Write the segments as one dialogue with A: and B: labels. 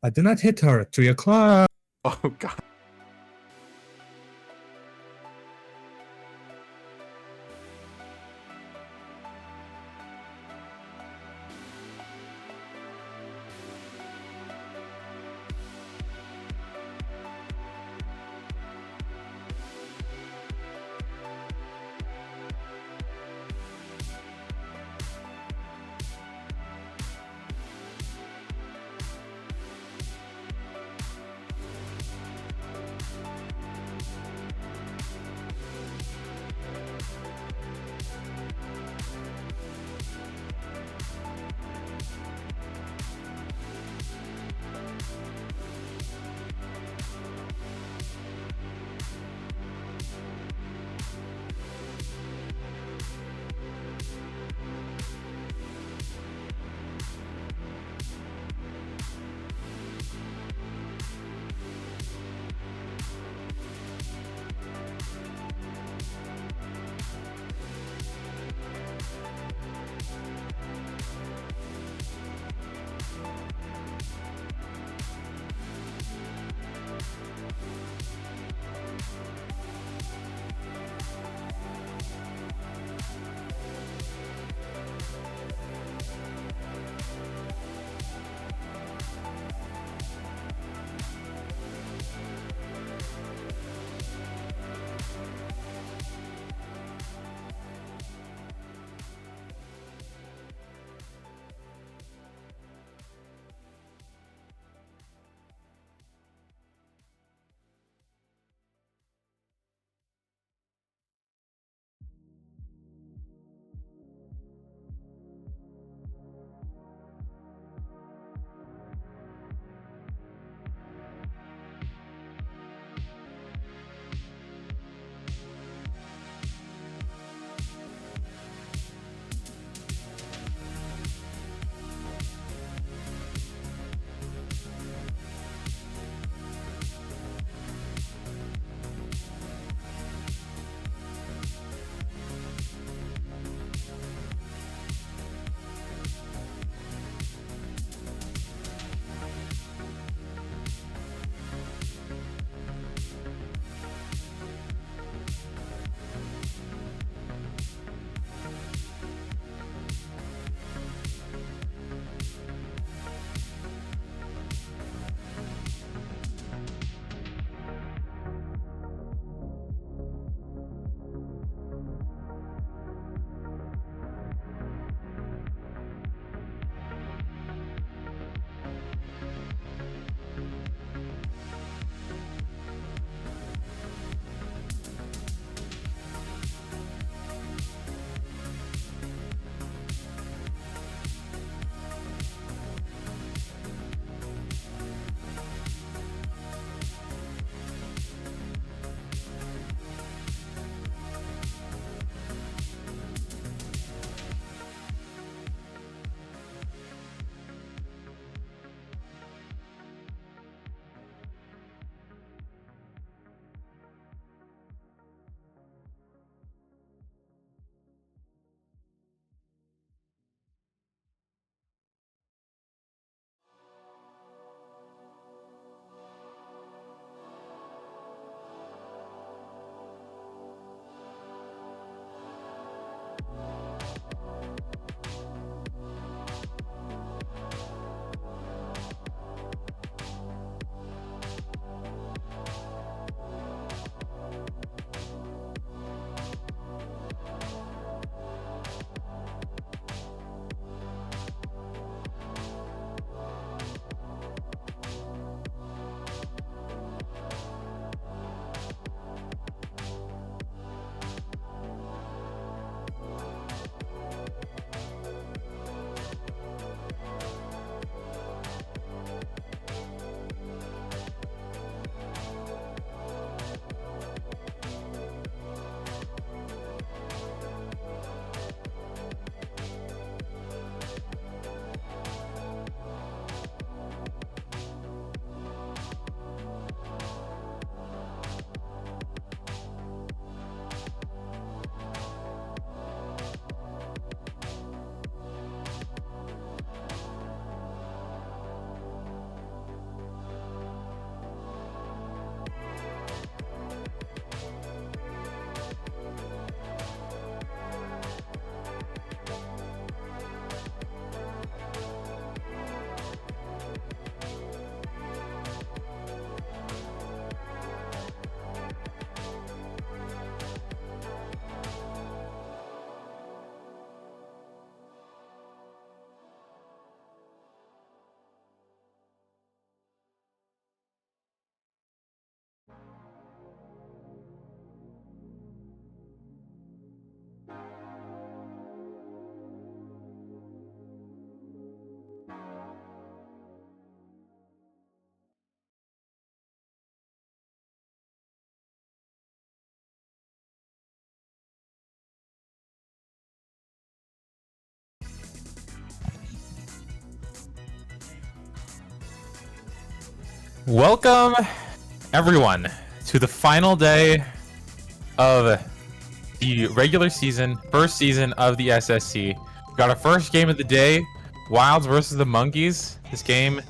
A: I did not hit her at 3 o'clock.
B: Oh god. Welcome, everyone, to the final day of the regular season, first season of the SSC. We got our first game of the day, Wilds versus the Monkeys. This game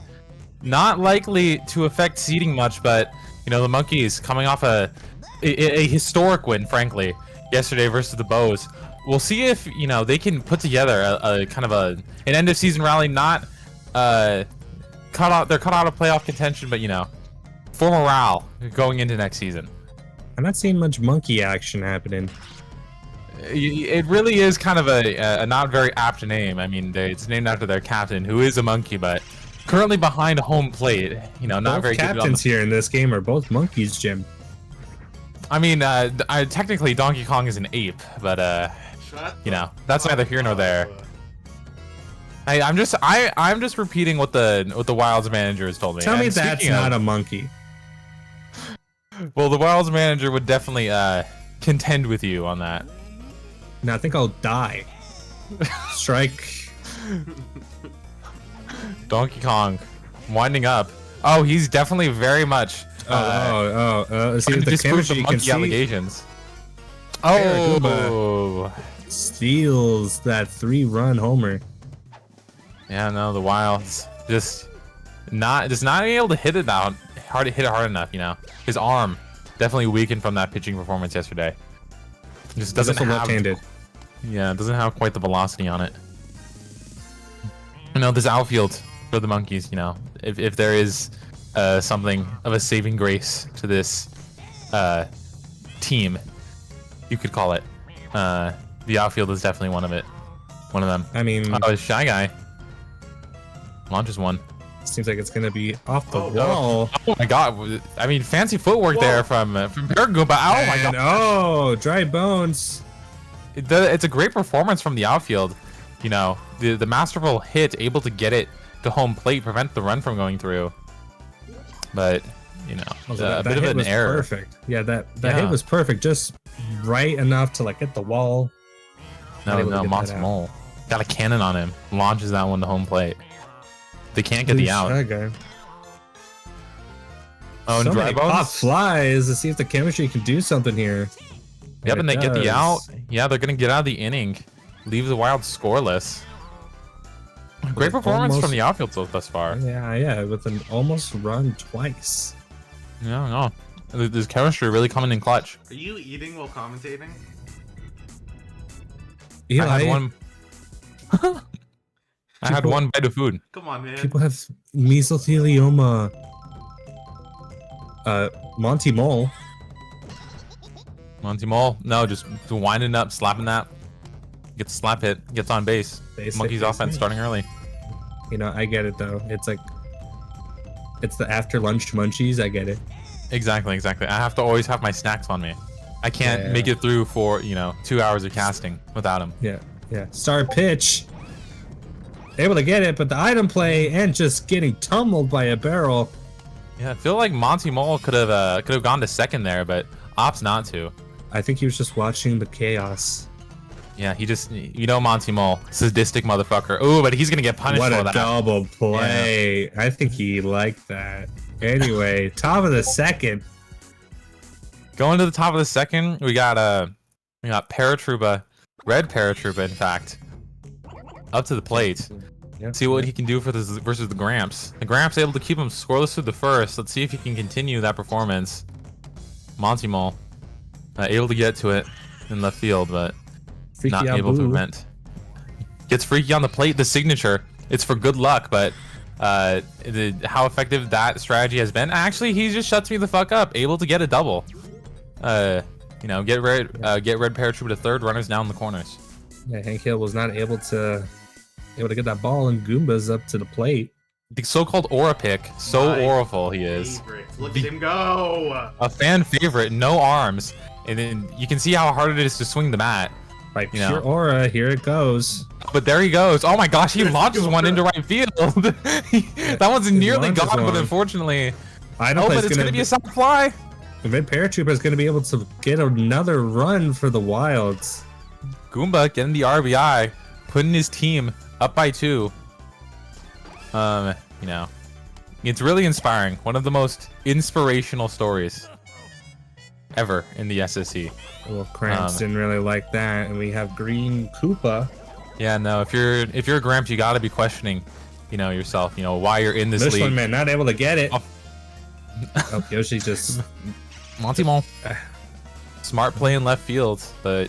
B: not likely to affect seeding much, but you know the Monkeys coming off a historic win, frankly, yesterday versus the Bows. We'll see if they can put together a kind of an end of season rally, not they're cut out of playoff contention, but for morale going into next season.
A: I'm not seeing much monkey action happening.
B: It really is kind of a not very apt name. I mean, it's named after their captain, who is a monkey, but currently behind home plate. Not
A: both
B: very
A: captains here in this game are both monkeys, Jim.
B: I mean, technically Donkey Kong is an ape, but that's neither here nor there. I'm just repeating what the Wilds manager has told me.
A: Tell me that's not a monkey.
B: Well, the Wilds manager would definitely contend with you on that.
A: No, I think I'll die. Strike.
B: Donkey Kong winding up. Oh, he's definitely very much.
A: See the camera you can see.
B: Allegations. Oh,
A: steals that 3-run homer.
B: Yeah, no, the Wilds just not able to hit it out. Hard to hit it hard enough. His arm definitely weakened from that pitching performance yesterday. Just doesn't have
A: left-handed.
B: Yeah, it doesn't have quite the velocity on it. This outfield for the Monkeys. If there is something of a saving grace to this team, you could call it. The outfield is definitely one of them.
A: I mean,
B: Shy Guy launches one.
A: Seems like it's gonna be off the wall.
B: Oh my god! I mean, fancy footwork there from Paragoomba. Oh my god!
A: Oh, dry bones.
B: It's a great performance from the outfield. The masterful hit, able to get it to home plate, prevent the run from going through. But a bit of an error.
A: Perfect. Yeah, that hit was perfect, just right enough to hit the wall.
B: No, Monty Mole got a cannon on him. Launches that one to home plate. They can't get the out. Oh, and dry bones.
A: Pop flies to see if the chemistry can do something here.
B: Yep, and they get the out. Yeah, they're gonna get out of the inning. Leave the Wild scoreless. Great performance from the outfield thus far.
A: Yeah, with an almost run twice.
B: Yeah, no. There's chemistry really coming in clutch.
C: Are you eating while commentating?
A: Yeah,
B: I had one. I had one bite of food.
C: Come on, man.
A: People have mesothelioma. Monty Mole.
B: No, just winding up, slapping that. Gets a slap hit, gets on base. Monkeys offense starting early.
A: I get it though. It's the after lunch munchies. I get it.
B: Exactly. I have to always have my snacks on me. I can't make it through for 2 hours of casting without them.
A: Yeah. Start pitch. Able to get it, but the item play and just getting tumbled by a barrel.
B: Yeah, I feel like Monty Mole could have gone to second there, but opts not to.
A: I think he was just watching the chaos.
B: Yeah, he just Monty Mole, sadistic motherfucker. Ooh, but he's gonna get punished for that.
A: What a double play! Yeah. I think he liked that. Anyway, top of the second.
B: Going to the top of the second, we got Paratroopa, red Paratroopa, in fact, up to the plate.
A: Yep.
B: See what he can do for this versus the Gramps. The Gramps able to keep him scoreless through the first. Let's see if he can continue that performance. Monty Mole able to get to it in left field, but not able to prevent. Gets freaky on the plate. The signature. It's for good luck, but how effective that strategy has been. Actually, he just shuts me the fuck up. Able to get a double. Get red Paratroopa to third. Runners down in the corners.
A: Yeah, Hank Hill was not able to get that ball, and Goomba's up to the plate.
B: The so-called aura pick. So auraful he is.
C: Look at him go.
B: A fan favorite. No arms. And then you can see how hard it is to swing the bat.
A: Right, pure aura. Here it goes.
B: But there he goes. Oh my gosh, he launches one into right field. That one's nearly gone, but unfortunately.
A: But it's
B: going to be a soft fly.
A: The red Paratroopa is going to be able to get another run for the Wilds.
B: Goomba getting the RBI, putting his team up by 2. It's really inspiring. One of the most inspirational stories ever in the SSC.
A: Well, Cramps didn't really like that, and we have Green Koopa.
B: Yeah, no. If you're a Gramps, you got to be questioning, yourself. Why you're in this
A: Michelin
B: league.
A: Man not able to get it.
B: Oh.
A: Oh, Yoshi just
B: Monty Mole. Smart play in left field, but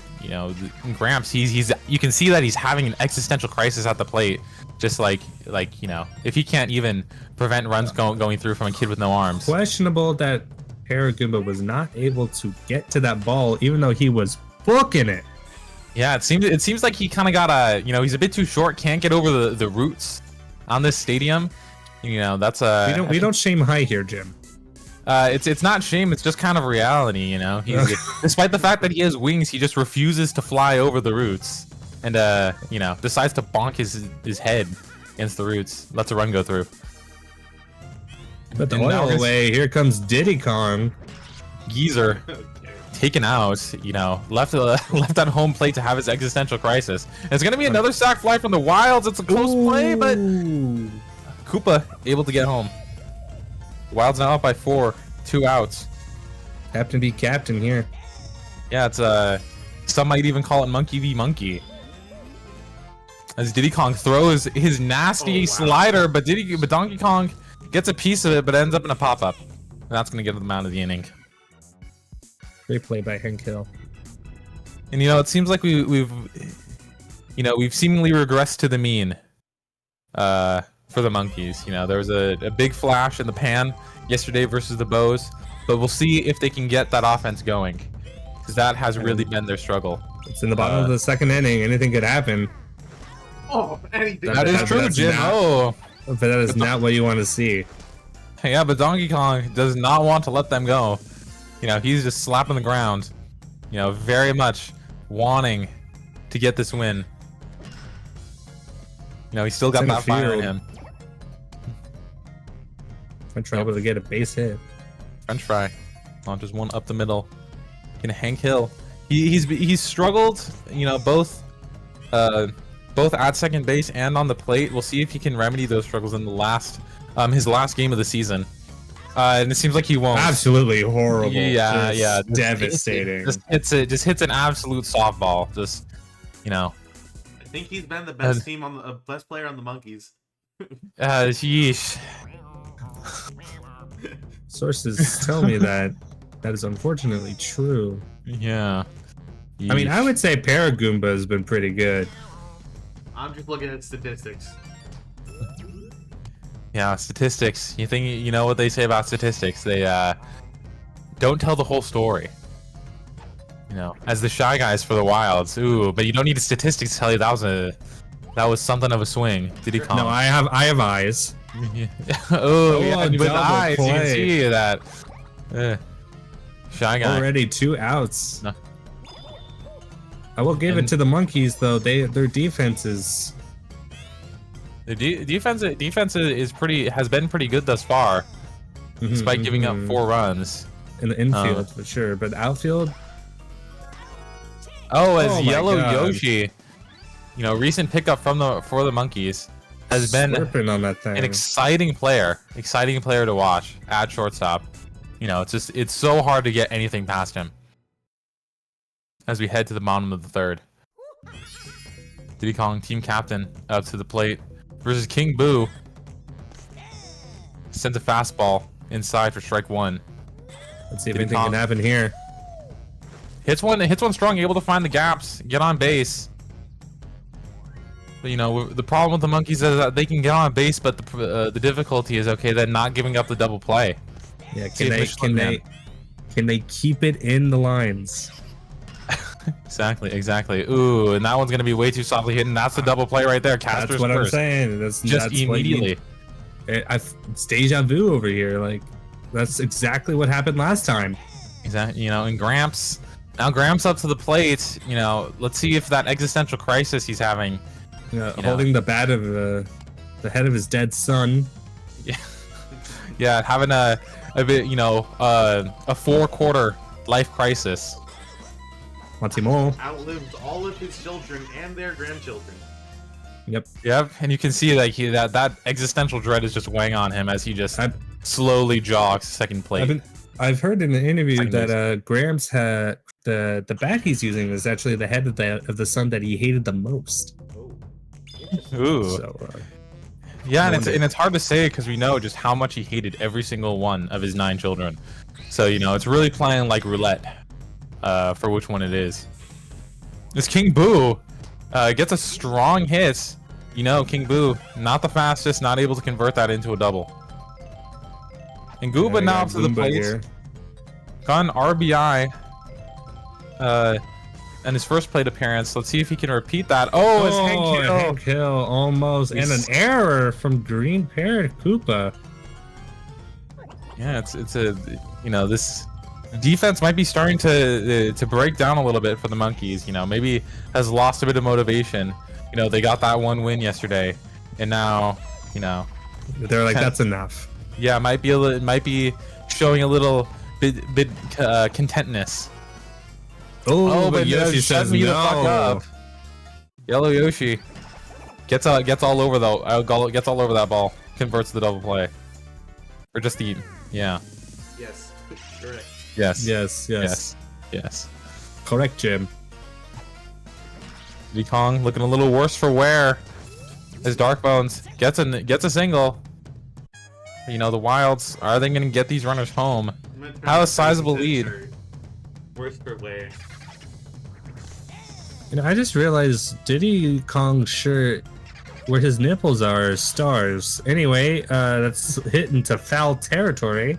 B: Gramps, he's you can see that he's having an existential crisis at the plate. Just like if he can't even prevent runs going through from a kid with no arms.
A: Questionable that Paragoomba was not able to get to that ball, even though he was booking it.
B: Yeah, it seems like he kind of got he's a bit too short, can't get over the roots on this stadium. That's
A: we don't shame height here, Jim.
B: It's not shame, it's just kind of reality, He's despite the fact that he has wings, he just refuses to fly over the roots. And decides to bonk his head against the roots. Lets a run go through.
A: But the oil away, here comes Diddy Kong.
B: Geezer taken out, left at home plate to have his existential crisis. And it's gonna be another sack fly from the Wilds. It's a close play, but Koopa able to get home. Wilds now up by 4, 2 outs.
A: Captain v captain here.
B: Yeah, it's some might even call it monkey v monkey. As Diddy Kong throws his nasty slider, but Donkey Kong gets a piece of it, but ends up in a pop-up. And that's gonna get him out of the inning.
A: Great play by Hank Hill.
B: And it seems like we've seemingly regressed to the mean for the Monkeys. There was a big flash in the pan yesterday versus the Bows, but we'll see if they can get that offense going, because that has really been their struggle.
A: It's in the bottom of the second inning. Anything could happen.
C: Oh, anything.
B: That is true, Jim.
A: But that is not what you want to see.
B: Yeah, but Donkey Kong does not want to let them go. He's just slapping the ground. Very much wanting to get this win. He's still got that fire in him.
A: French fry able to get a base hit.
B: French fry launches one up the middle. Hank Hill. He's struggled. Both at second base and on the plate. We'll see if he can remedy those struggles in the his last game of the season. And it seems like he won't.
A: Absolutely horrible.
B: Yeah, yeah.
A: Devastating.
B: Just hits an absolute softball.
C: I think he's been the best best player on the Monkeys.
B: Yeesh.
A: Sources tell me that is unfortunately true.
B: Yeah. Yeesh.
A: I mean, I would say Paragoomba has been pretty good.
C: I'm just looking at statistics.
B: Yeah, statistics. You know what they say about statistics? They don't tell the whole story. As the Shy Guys for the Wilds. Ooh, but you don't need the statistics to tell you that was something of a swing. Did he call?
A: No, I have eyes.
B: Oh, yeah, with eyes,
A: play.
B: you can see that. Shy Guy.
A: Already 2 outs.
B: No.
A: I will give it to the Monkeys though. Their defense is.
B: The defense has been pretty good thus far, despite giving up 4 runs
A: in the infield for sure. But outfield.
B: As Yellow Yoshi, recent pickup for the Monkeys, has been
A: on that thing.
B: An exciting player to watch at shortstop. It's so hard to get anything past him. As we head to the bottom of the third, Diddy Kong, team captain, up to the plate versus King Boo. Sends a fastball inside for strike 1.
A: Let's see if anything can happen here.
B: Hits one strong, able to find the gaps, get on base. But, the problem with the Monkeys is that they can get on base, but the difficulty is then not giving up the double play.
A: Yeah, can they keep it in the lines?
B: Exactly. Ooh, and that one's gonna be way too softly hidden. That's the double play right there. Caster's
A: That's what
B: first.
A: I'm saying. That's
B: immediately.
A: It's deja vu over here. Like, that's exactly what happened last time.
B: Exactly. And Gramps. Now Gramps up to the plate. Let's see if that existential crisis he's having.
A: Holding the bat of the head of his dead son.
B: Yeah. Yeah, having a bit, a 4-quarter life crisis.
A: Monty Mole
C: outlived all of his children and their grandchildren.
B: Yep, and you can see like that existential dread is just weighing on him as he just slowly jogs second plate.
A: I've heard in an interview
B: Second
A: that Grams had the bat he's using is actually the head of the son that he hated the most.
B: Ooh.
A: So,
B: yeah, and it's hard to say because we know just how much he hated every single one of his 9 children. So you know, it's really playing like roulette for which one it is. This King Boo gets a strong hit. You know, King Boo, not the fastest, not able to convert that into a double. And Goomba now to the plate. Here. Got an RBI. And his first plate appearance. Let's see if he can repeat that. Oh, it's
A: Hank Hill almost, and an error from Green Parrot Koopa.
B: Yeah, it's a, you know, this defense might be starting to break down a little bit for the Monkeys. You know, maybe has lost a bit of motivation. You know, they got that one win yesterday, and now, you know,
A: they're like, that's enough.
B: Yeah, might be showing a little bit contentness.
A: Oh,
B: but
A: Yoshi
B: shut
A: says
B: me
A: no.
B: the fuck up. Yellow Yoshi gets all over that ball, converts the double play, or just the
C: Yes, correct.
B: Yes.
A: Correct, Jim.
B: Kong looking a little worse for wear as Dark Bones gets a single. You know, the Wilds, are they going to get these runners home? How a sizable lead.
C: Worse for wear.
A: You know, I just realized Diddy Kong's shirt, where his nipples are stars. Anyway, that's hit into foul territory.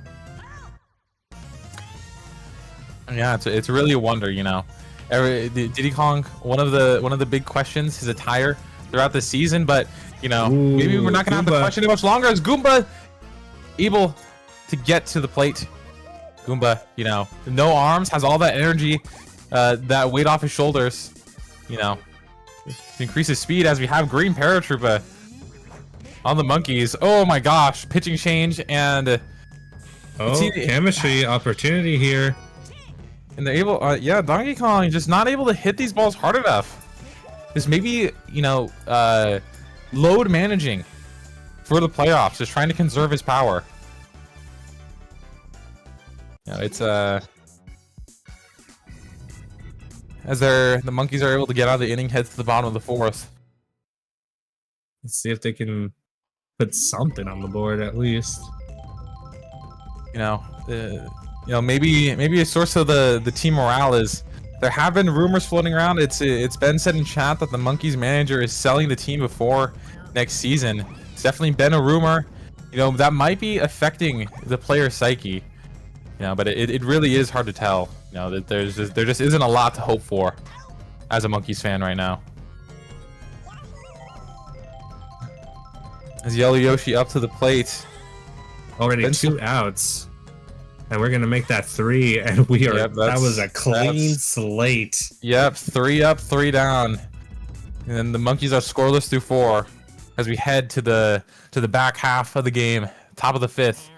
B: Yeah, it's really a wonder, you know. Diddy Kong, one of the big questions, his attire throughout the season, but you know, maybe we're not gonna have to question it much longer as Goomba able to get to the plate. Goomba, you know, no arms, has all that energy, that weight off his shoulders, you know, to increase his speed as we have Green Paratroopa on the Monkeys. Oh my gosh, pitching change and
A: chemistry opportunity here.
B: And they're able, Donkey Kong just not able to hit these balls hard enough. Just maybe, you know, load managing for the playoffs, just trying to conserve his power. You know, it's as the Monkeys are able to get out of the inning, heads to the bottom of the 4th.
A: Let's see if they can put something on the board at least.
B: You know, maybe a source of the team morale is there have been rumors floating around. It's been said in chat that the Monkeys manager is selling the team before next season. It's definitely been a rumor. You know, that might be affecting the player psyche. You know, but it really is hard to tell. You know, that there just isn't a lot to hope for as a Monkeys fan right now. As Yellow Yoshi up to the plate.
A: Already 2 outs. And we're gonna make that 3, and we are. That was a clean slate.
B: Yep, 3 up, 3 down, and the Monkeys are scoreless through 4 as we head to the back half of the game, top of the 5th.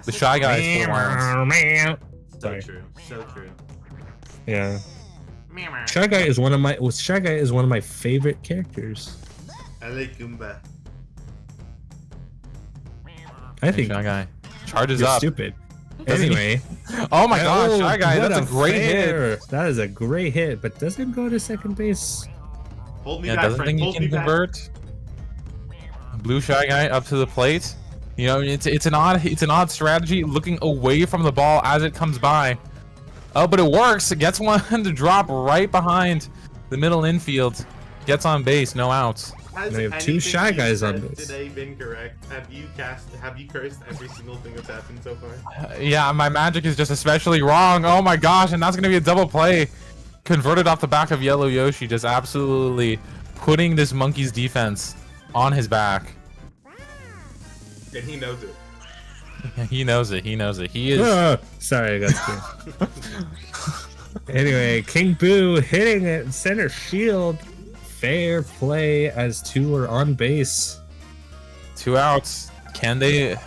B: The Shy Guys for the
C: So true, so true.
A: Yeah. Shy Guy is one of my favorite characters.
C: I like Goomba.
A: I think
B: Shy Guy charges
A: you're
B: up.
A: Stupid. Anyway.
B: Oh my gosh, Shy Guy, that's a great hit.
A: That is a great hit, but doesn't go to second base.
C: Hold me back,
B: doesn't think he can convert. Blue Shy Guy up to the plate. You know, it's an odd strategy, looking away from the ball as it comes by. Oh, but it works. It gets one to drop right behind the middle infield. Gets on base, no outs.
A: They have 2 Shy Guys on base.
C: Today been correct? Have you cursed every single thing that's happened so far?
B: Yeah, my magic is just especially wrong. Oh my gosh, and that's gonna be a double play. Converted off the back of Yellow Yoshi, just absolutely putting this Monkeys defense on his back.
C: And he knows it.
B: He knows it. He is.
A: Sorry, I got scared. Anyway, King Boo hitting it center field. Fair play as 2 are on base.
B: 2 outs. Can they?
A: Oh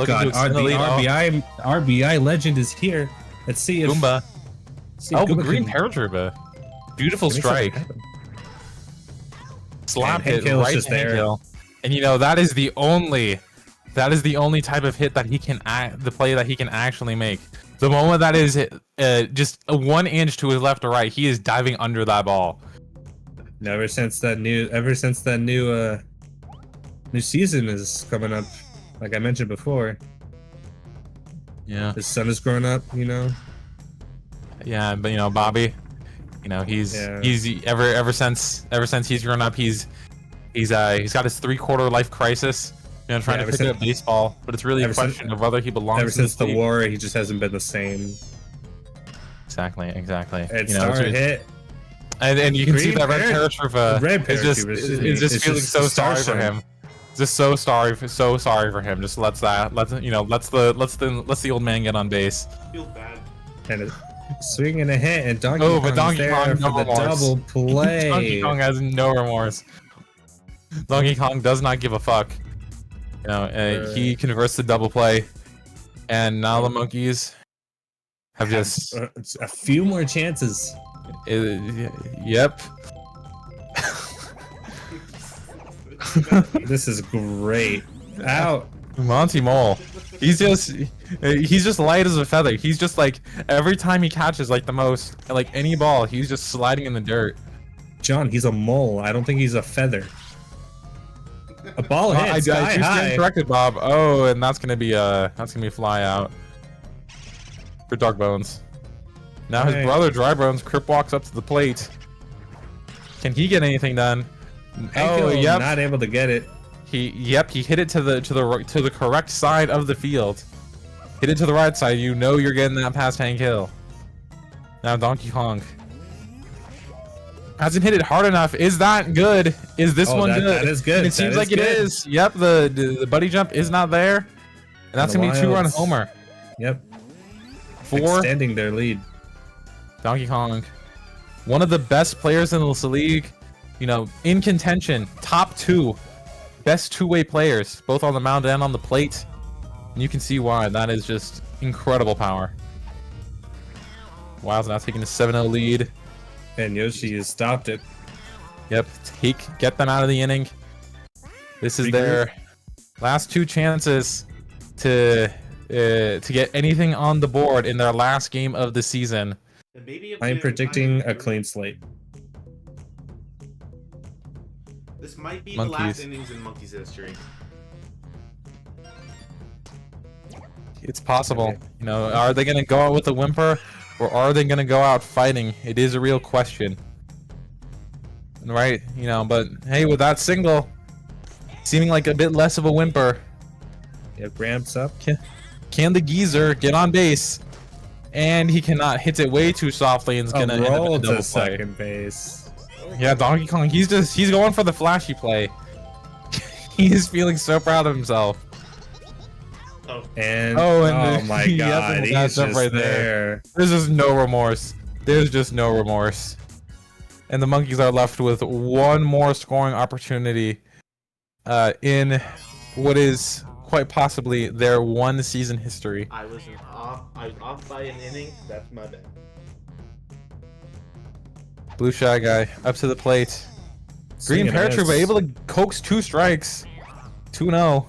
A: god, the RBI legend is here. Let's see if
B: Goomba.
A: Goomba
B: Green Paratroopa. Beautiful strike. slap
A: Hank
B: hit
A: Hill's
B: right
A: just
B: to Hank
A: there.
B: Hill. And you know that is the only type of hit that he can the play that he can actually make. The moment that is just 1 inch to his left or right, he is diving under that ball.
A: Ever since that new season is coming up, like I mentioned before.
B: Yeah.
A: His son is growing up, you know.
B: Yeah, but you know, Bobby, you know, he's ever since he's grown up, he's got his 3/4 life crisis, you know, trying to pick up baseball, but it's really a question of whether he belongs.
A: Ever since the war, he just hasn't been the same.
B: Exactly.
A: And
B: You know,
A: star hit.
B: And you can see that red paratrooper is just feeling so sorry for him. Just so sorry for him. Just lets the old man get on base.
C: Feel bad.
A: And a swing and a hit, and Donkey Kong's there for the double play.
B: Donkey Kong has no remorse. Donkey Kong does not give a fuck. You know, he converts the double play, and now the monkeys have just
A: a few more chances.
B: Yep.
A: This is great. Out.
B: Monty Mole. He's just light as a feather. He's just like, every time he catches like any ball, he's just sliding in the dirt.
A: John, he's a mole. I don't think he's a feather. A ball hit.
B: I stand corrected, Bob. Oh, and that's gonna be fly out for Dark Bones. Now his brother Dry Bones Crip walks up to the plate. Can he get anything done?
A: Oh, yep. Not able to get it.
B: He hit it to the correct side of the field. Hit it to the right side. You know you're getting that past Hank Hill. Now Donkey Kong hasn't hit it hard enough. Is that good? Is this one good?
A: That is good.
B: It seems like it is. Yep, the buddy jump is not there, and that's gonna be a 2-run homer.
A: Yep.
B: 4.
A: Extending their lead.
B: Donkey Kong, one of the best players in this league, you know, in contention, top 2 best two-way players, both on the mound and on the plate. And you can see why. That is just incredible power. Wild's now taking a 7-0 lead.
A: And Yoshi has stopped it.
B: Yep, get them out of the inning. This is their last 2 chances to get anything on the board in their last game of the season.
A: I'm predicting a clean slate.
C: This might be the last innings in Monkeys history.
B: It's possible. You know, are they going to go out with a whimper, or are they going to go out fighting? It is a real question. Right? You know, but hey, with that single, seeming like a bit less of a whimper.
A: Yeah, Gramps up.
B: Can the geezer get on base? And he cannot. Hits it way too softly and is going to end up in a double play.
A: Second base.
B: Yeah, Donkey Kong, he's going for the flashy play. He's feeling so proud of himself.
A: Oh my god, he's just right there.
B: There's just no remorse. There's just no remorse. And the monkeys are left with one more scoring opportunity in what is quite possibly their 1 season history.
C: I was off by an inning. That's my bad.
B: Blue Shy Guy up to the plate. Green Paratrooper able to coax 2 strikes. 2-0.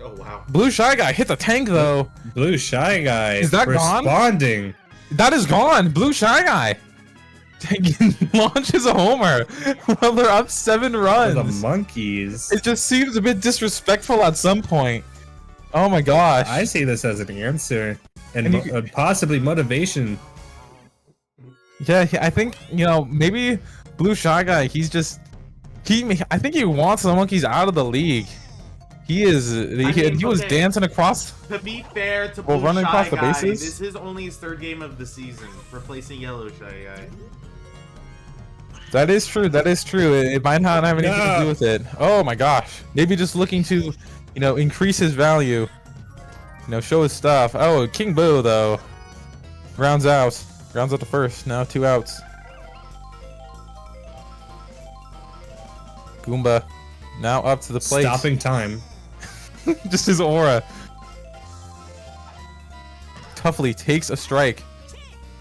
C: Oh wow.
B: Blue Shy Guy hit the tank though.
A: Blue Shy Guy
B: is that
A: responding?
B: That is gone. Blue Shy Guy launches a homer while they're up 7 runs.
A: The monkeys.
B: It just seems a bit disrespectful at some point. Oh my gosh.
A: I see this as an answer and possibly motivation.
B: Yeah, I think, you know, maybe Blue Shy Guy, I think he wants the monkeys out of the league. He was dancing across.
C: To be fair to Blue
B: running
C: Shy
B: across the
C: Guy,
B: bases.
C: this is only his 3rd game of the season, replacing Yellow Shy Guy.
B: That is true. That is true. It might not have anything to do with it. Oh my gosh. Maybe just looking to, you know, increase his value. You know, show his stuff. Oh, King Boo though. Rounds out to first. Now 2 outs. Goomba now up to the plate.
A: Stopping time.
B: Just his aura. Toughly takes a strike.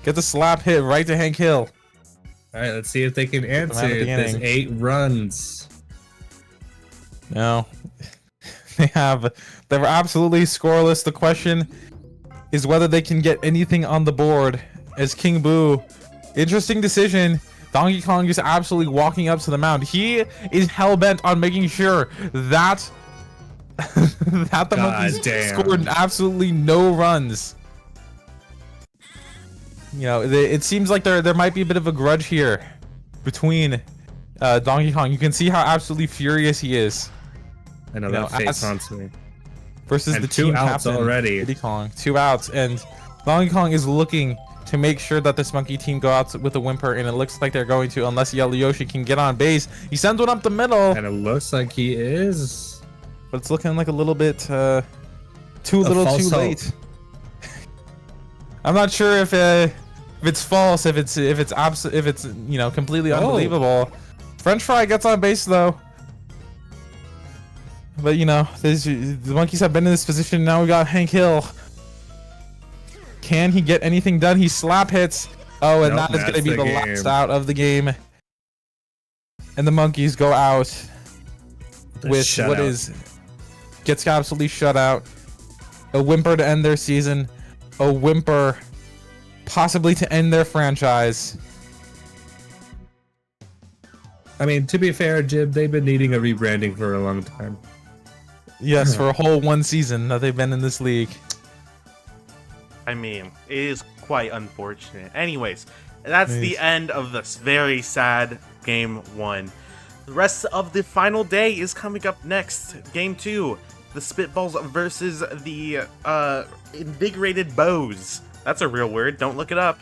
B: Gets a slap hit right to Hank Hill.
A: All right, let's see if they can answer
B: the
A: this
B: beginning.
A: 8 runs.
B: No. They were absolutely scoreless. The question is whether they can get anything on the board as King Boo. Interesting decision. Donkey Kong is absolutely walking up to the mound. He is hell-bent on making sure that that the monkeys scored absolutely no runs. You know, it seems like there might be a bit of a grudge here between Donkey Kong. You can see how absolutely furious he is.
A: I know that face haunts me.
B: Versus
A: and
B: the
A: 2
B: team
A: outs
B: captain,
A: already.
B: Diddy Kong. 2 outs, and Donkey Kong is looking to make sure that this monkey team go out with a whimper, and it looks like they're going to, unless Yellow Yoshi can get on base. He sends one up the middle.
A: And it looks like he is.
B: But it's looking like a little bit too little too late. I'm not sure if it's false, if it's you know, completely unbelievable. French Fry gets on base though. But you know, the monkeys have been in this position. Now we got Hank Hill. Can he get anything done? He slap hits. Oh, and that is going to be the last out of the game. And the monkeys go out with what is gets absolutely shut out. A whimper to end their season. A whimper possibly to end their franchise.
A: I mean, to be fair, Jib, they've been needing a rebranding for a long time.
B: Yes, for a whole 1 season that they've been in this league.
C: I mean, it is quite unfortunate. Anyways, that's the end of this very sad Game 1. The rest of the final day is coming up next. Game 2, the Spitballs versus the Invigorated Bows. That's a real word, don't look it up.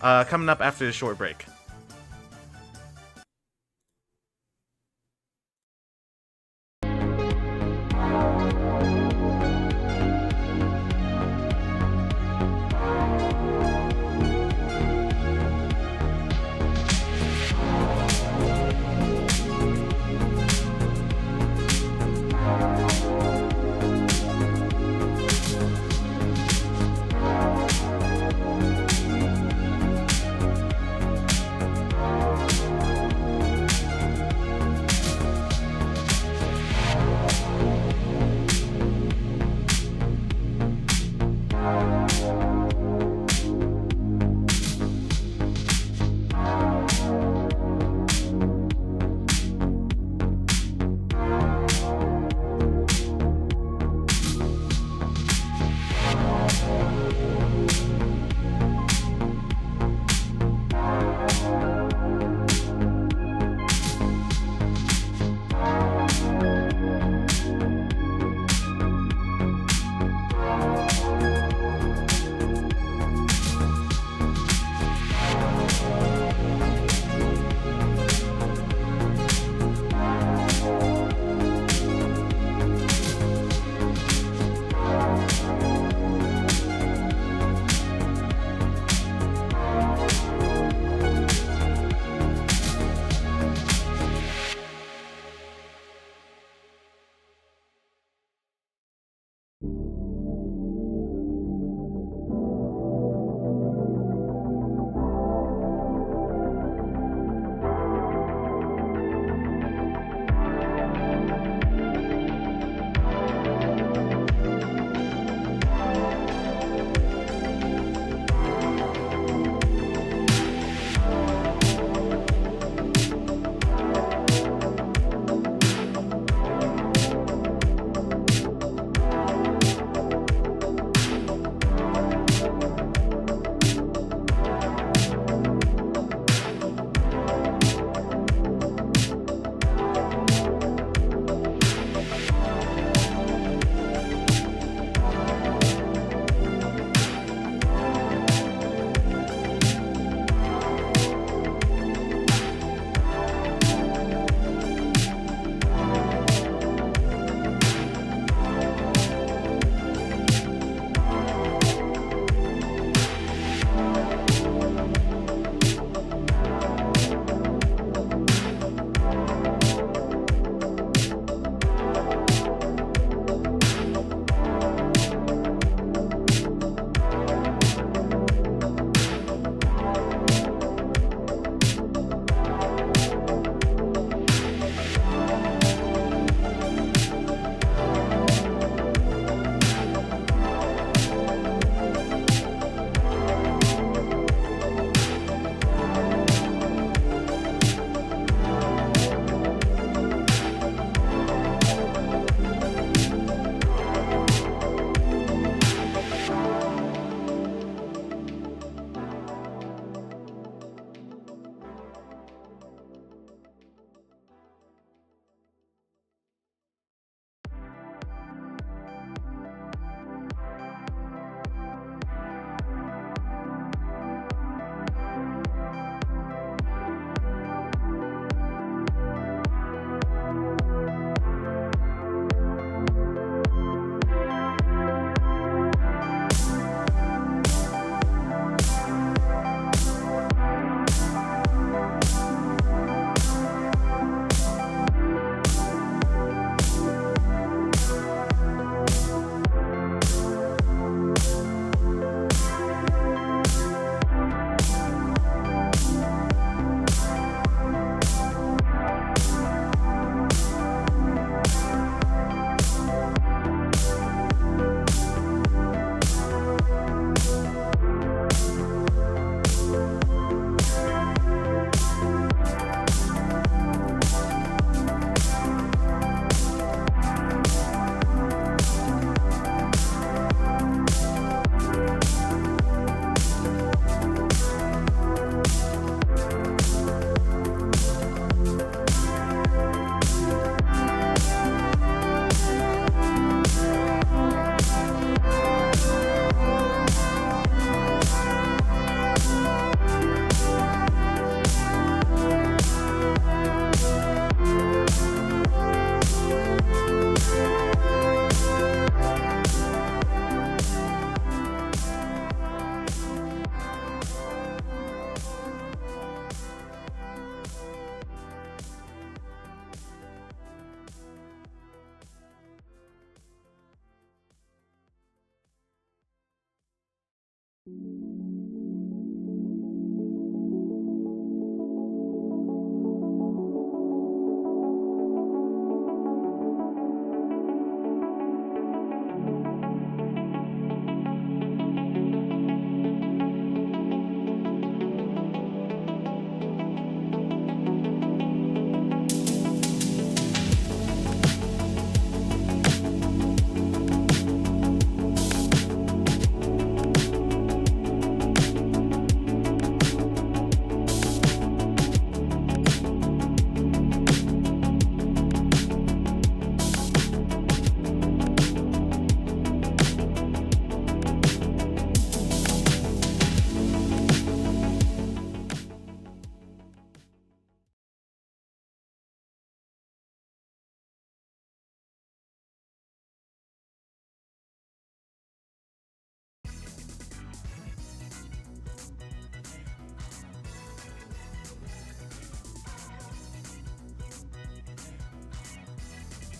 C: Coming up after the short break.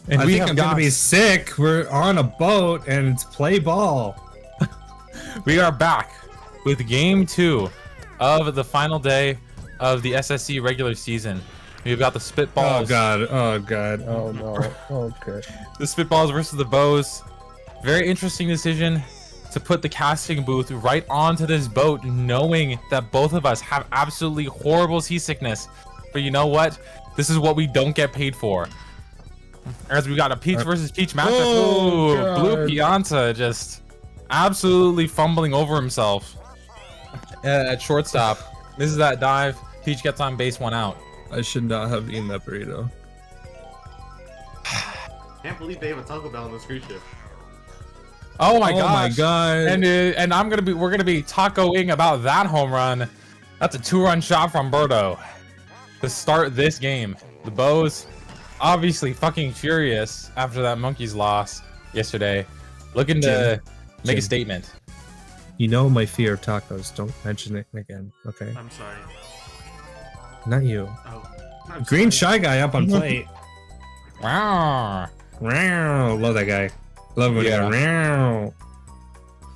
B: And
A: I
B: we
A: think
B: have
A: I'm gonna be sick. We're on a boat and it's play ball.
B: We are back with game 2 of the final day of the SSC regular season. We've got the Spitballs.
A: Oh god. Oh god. Oh no. Okay.
B: The Spitballs versus the Bows. Very interesting decision to put the casting booth right onto this boat, knowing that both of us have absolutely horrible seasickness. But you know what? This is what we don't get paid for. As we got a Peach versus Peach matchup.
A: Oh,
B: Ooh, Blue
A: God.
B: Pianta just absolutely fumbling over himself at shortstop. Misses that dive. Peach gets on base, 1 out.
A: I should not have eaten that burrito.
C: Can't believe they have a Taco Bell on this cruise ship.
B: Oh my
A: Oh
B: gosh.
A: my god.
B: And we're gonna be tacoing about that home run. That's a 2-run shot from Birdo to start this game. The Bows obviously fucking furious after that Monkeys loss yesterday, looking to make a
A: Jim.
B: statement.
A: You know my fear of tacos. Don't mention it again. Okay.
C: I'm sorry.
A: Not you.
C: Oh. I'm
A: Green
C: sorry.
A: shy guy up on plate.
B: Wow.
A: Wow. Love that guy. Love when he
B: Yeah.
A: goes, wow.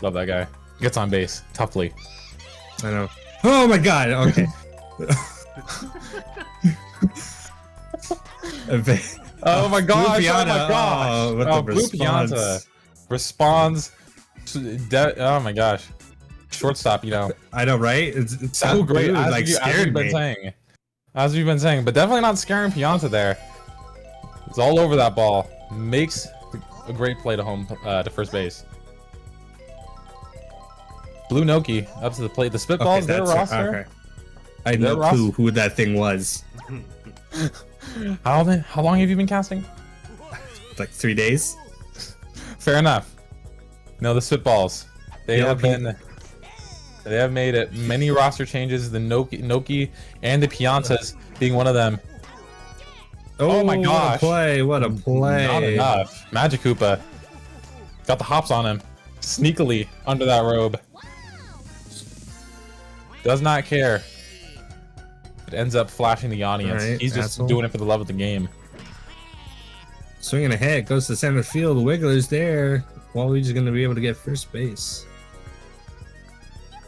B: Love that guy. Gets on base toughly.
A: I know. Oh my god. Okay.
B: Oh my gosh!
A: Blue
B: Oh my
A: Pianta.
B: gosh!
A: Oh, what
B: Oh,
A: the
B: Blue
A: response.
B: Pianta responds. Oh my gosh! Shortstop, you know,
A: I know, right? It's
B: so
A: that
B: great.
A: dude,
B: As,
A: like
B: as
A: scared
B: we've been
A: me.
B: saying, but definitely not scaring Pianta there. It's all over that ball. Makes a great play to home to first base. Blue Noki up to the plate. The Spitballs, their
A: that's-
B: roster.
A: okay. I had no clue who that thing was.
B: How long have you been casting?
A: Like 3 days?
B: Fair enough. No, the Spitballs. They
A: Yeah,
B: have made many roster changes. The Noki and the Piantas being one of them. Oh my gosh!
A: What a play!
B: Not enough. Magic Koopa got the hops on him, sneakily under that robe. Does not care. It ends up flashing the audience.
A: Alright,
B: He's just
A: asshole.
B: doing it for the love of the game.
A: Swinging ahead, goes to center field. Wiggler's there. Waluigi's gonna be able to get first base.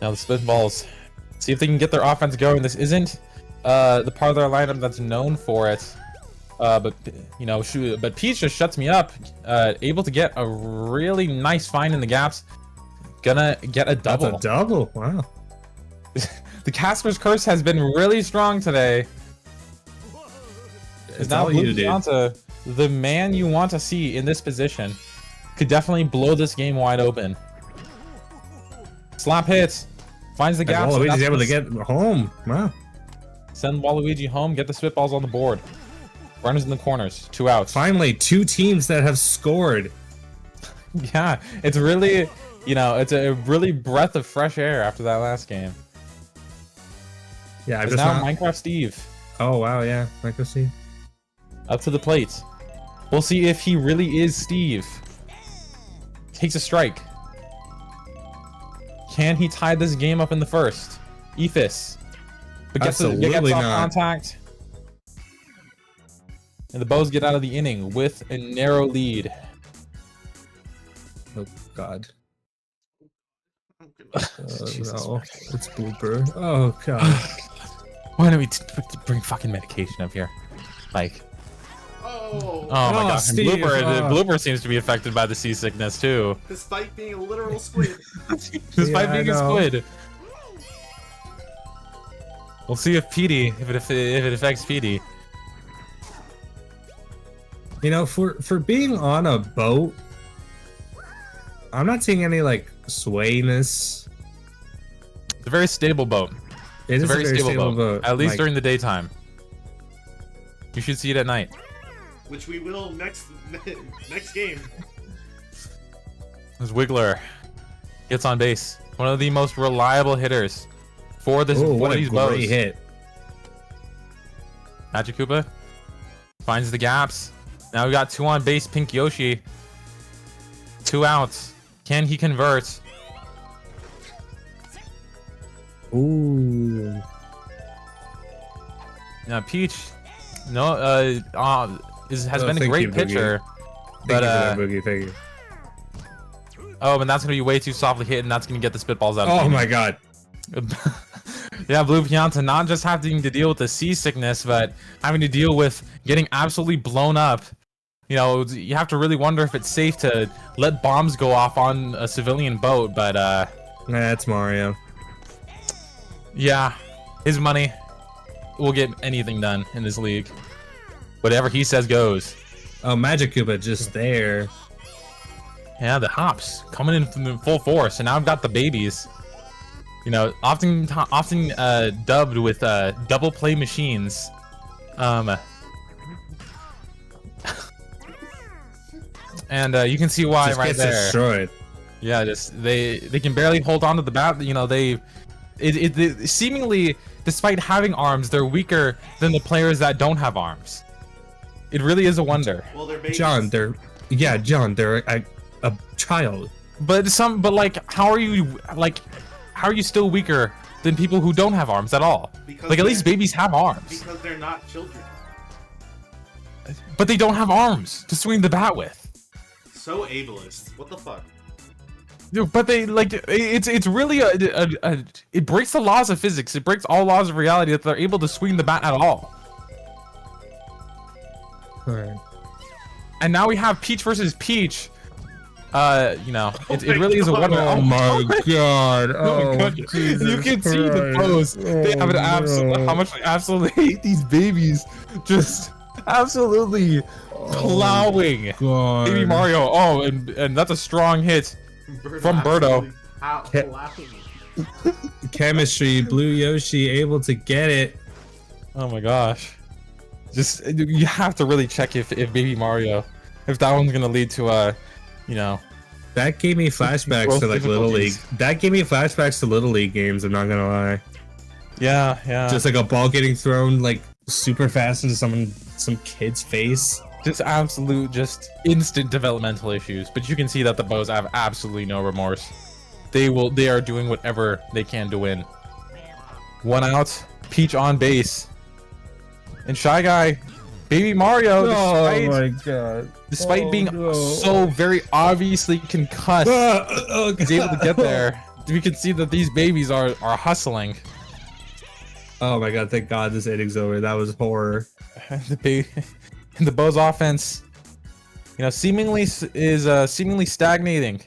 B: Now the Spitballs, see if they can get their offense going. This isn't the part of their lineup that's known for it. But you know, but Peach just shuts me up. Able to get a really nice find in the gaps. Gonna get a double.
A: That's a double. Wow.
B: The Casper's Curse has been really strong today.
A: It's
B: Now
A: all
B: Blue
A: you, dude.
B: Pianta, the man you want to see in this position, could definitely blow this game wide open. Slap hits, finds the
A: And
B: gaps.
A: Waluigi's
B: That's
A: able to
B: what's-
A: get home. Wow.
B: Send Waluigi home, get the Spitballs on the board. Runners in the corners, 2 outs.
A: Finally, 2 teams that have scored.
B: Yeah, it's really, you know, it's a really breath of fresh air after that last game.
A: Yeah, I'm
B: It's
A: just
B: now
A: not...
B: Minecraft Steve
A: Oh wow, yeah. Michael C.
B: up to the plate. We'll see if he really is Steve. Takes a strike. Can he tie this game up in the first? Ephus. But gets off
A: Absolutely not.
B: contact. And the Bows get out of the inning with a narrow lead.
A: Oh god.
B: Jesus
A: No,
B: Christ.
A: it's blooper. Oh god.
B: Why don't we bring fucking medication up here? Like,
C: Oh,
B: oh my
A: Oh,
B: gosh. And
A: Steve,
B: Blooper seems to be affected by the seasickness too.
C: despite being a literal squid.
B: Despite
A: Yeah,
B: being
A: I
B: a
A: know.
B: squid. We'll see if it affects PD.
A: You know, for being on a boat, I'm not seeing any like swayness.
B: It's a very stable boat.
A: It
B: It's
A: is
B: a very stable boat.
A: boat.
B: At least
A: Like,
B: during the daytime. You should see it at night.
C: Which we will next game.
B: This Wiggler gets on base. One of the most reliable hitters for this
A: Oh,
B: for
A: what a
B: these
A: great
B: bows.
A: hit!
B: Magic Koopa finds the gaps. Now we got 2 on base. Pink Yoshi. 2 outs. Can he convert?
A: Ooh.
B: Now Peach, no, has been a great pitcher.
A: Thank you for that, Boogie. Thank you.
B: Oh, and that's gonna be way too softly hit, and that's gonna get the spitballs out.
A: Oh my god.
B: Yeah, Blue Pianta not just having to deal with the seasickness, but having to deal with getting absolutely blown up. You know, you have to really wonder if it's safe to let bombs go off on a civilian boat, but
A: That's Mario.
B: yeah, his money will get anything done in this league. Whatever he says goes.
A: Oh, Magic Koopa just there.
B: Yeah, the hops coming in full force, and now I've got the babies. You know, often dubbed with double play machines. And you can see why
A: just
B: right
A: gets
B: there.
A: Destroyed.
B: Yeah, just they can barely hold on to the bat. You know, they seemingly, despite having arms, they're weaker than the players that don't have arms. It really is a wonder.
C: Well, they're babies.
A: John, they're a child.
B: But like, how are you still weaker than people who don't have arms at all?
C: Because
B: Like, at least babies have arms,
C: Because they're not children.
B: but they don't have arms to swing the bat with.
C: So ableist. What the fuck?
B: But they like it's really it breaks the laws of physics. It breaks all laws of reality that they're able to swing the bat at all.
A: Alright.
B: And now we have Peach versus Peach. You know, it
C: my
B: really is a wonder.
A: Oh my god.
B: Oh my
A: Oh,
B: God.
A: Jesus
B: You can see the
A: Christ.
B: pose. They have an
A: Oh,
B: how much they absolutely hate these babies. Just absolutely plowing
A: God.
B: Baby Mario. Oh, and that's a strong hit. From Birdo.
A: Chemistry, Blue Yoshi able to get it.
B: Oh my gosh. Just, you have to really check if Baby Mario, if that one's gonna lead to you know.
A: That gave me flashbacks
B: Growth
A: to like Little League.
B: difficulties.
A: That gave me flashbacks to Little League games, I'm not gonna lie.
B: Yeah.
A: Just like a ball getting thrown like super fast into some kid's face.
B: Just absolute, just instant developmental issues. But you can see that the Bows have absolutely no remorse. They are doing whatever they can to win. One out, Peach on base. And Shy Guy, Baby Mario, despite being so very obviously concussed, is able to get there. We can see that these babies are hustling.
A: Oh my god, thank god this inning's over. That was horror.
B: The Bows offense, you know, seemingly stagnating.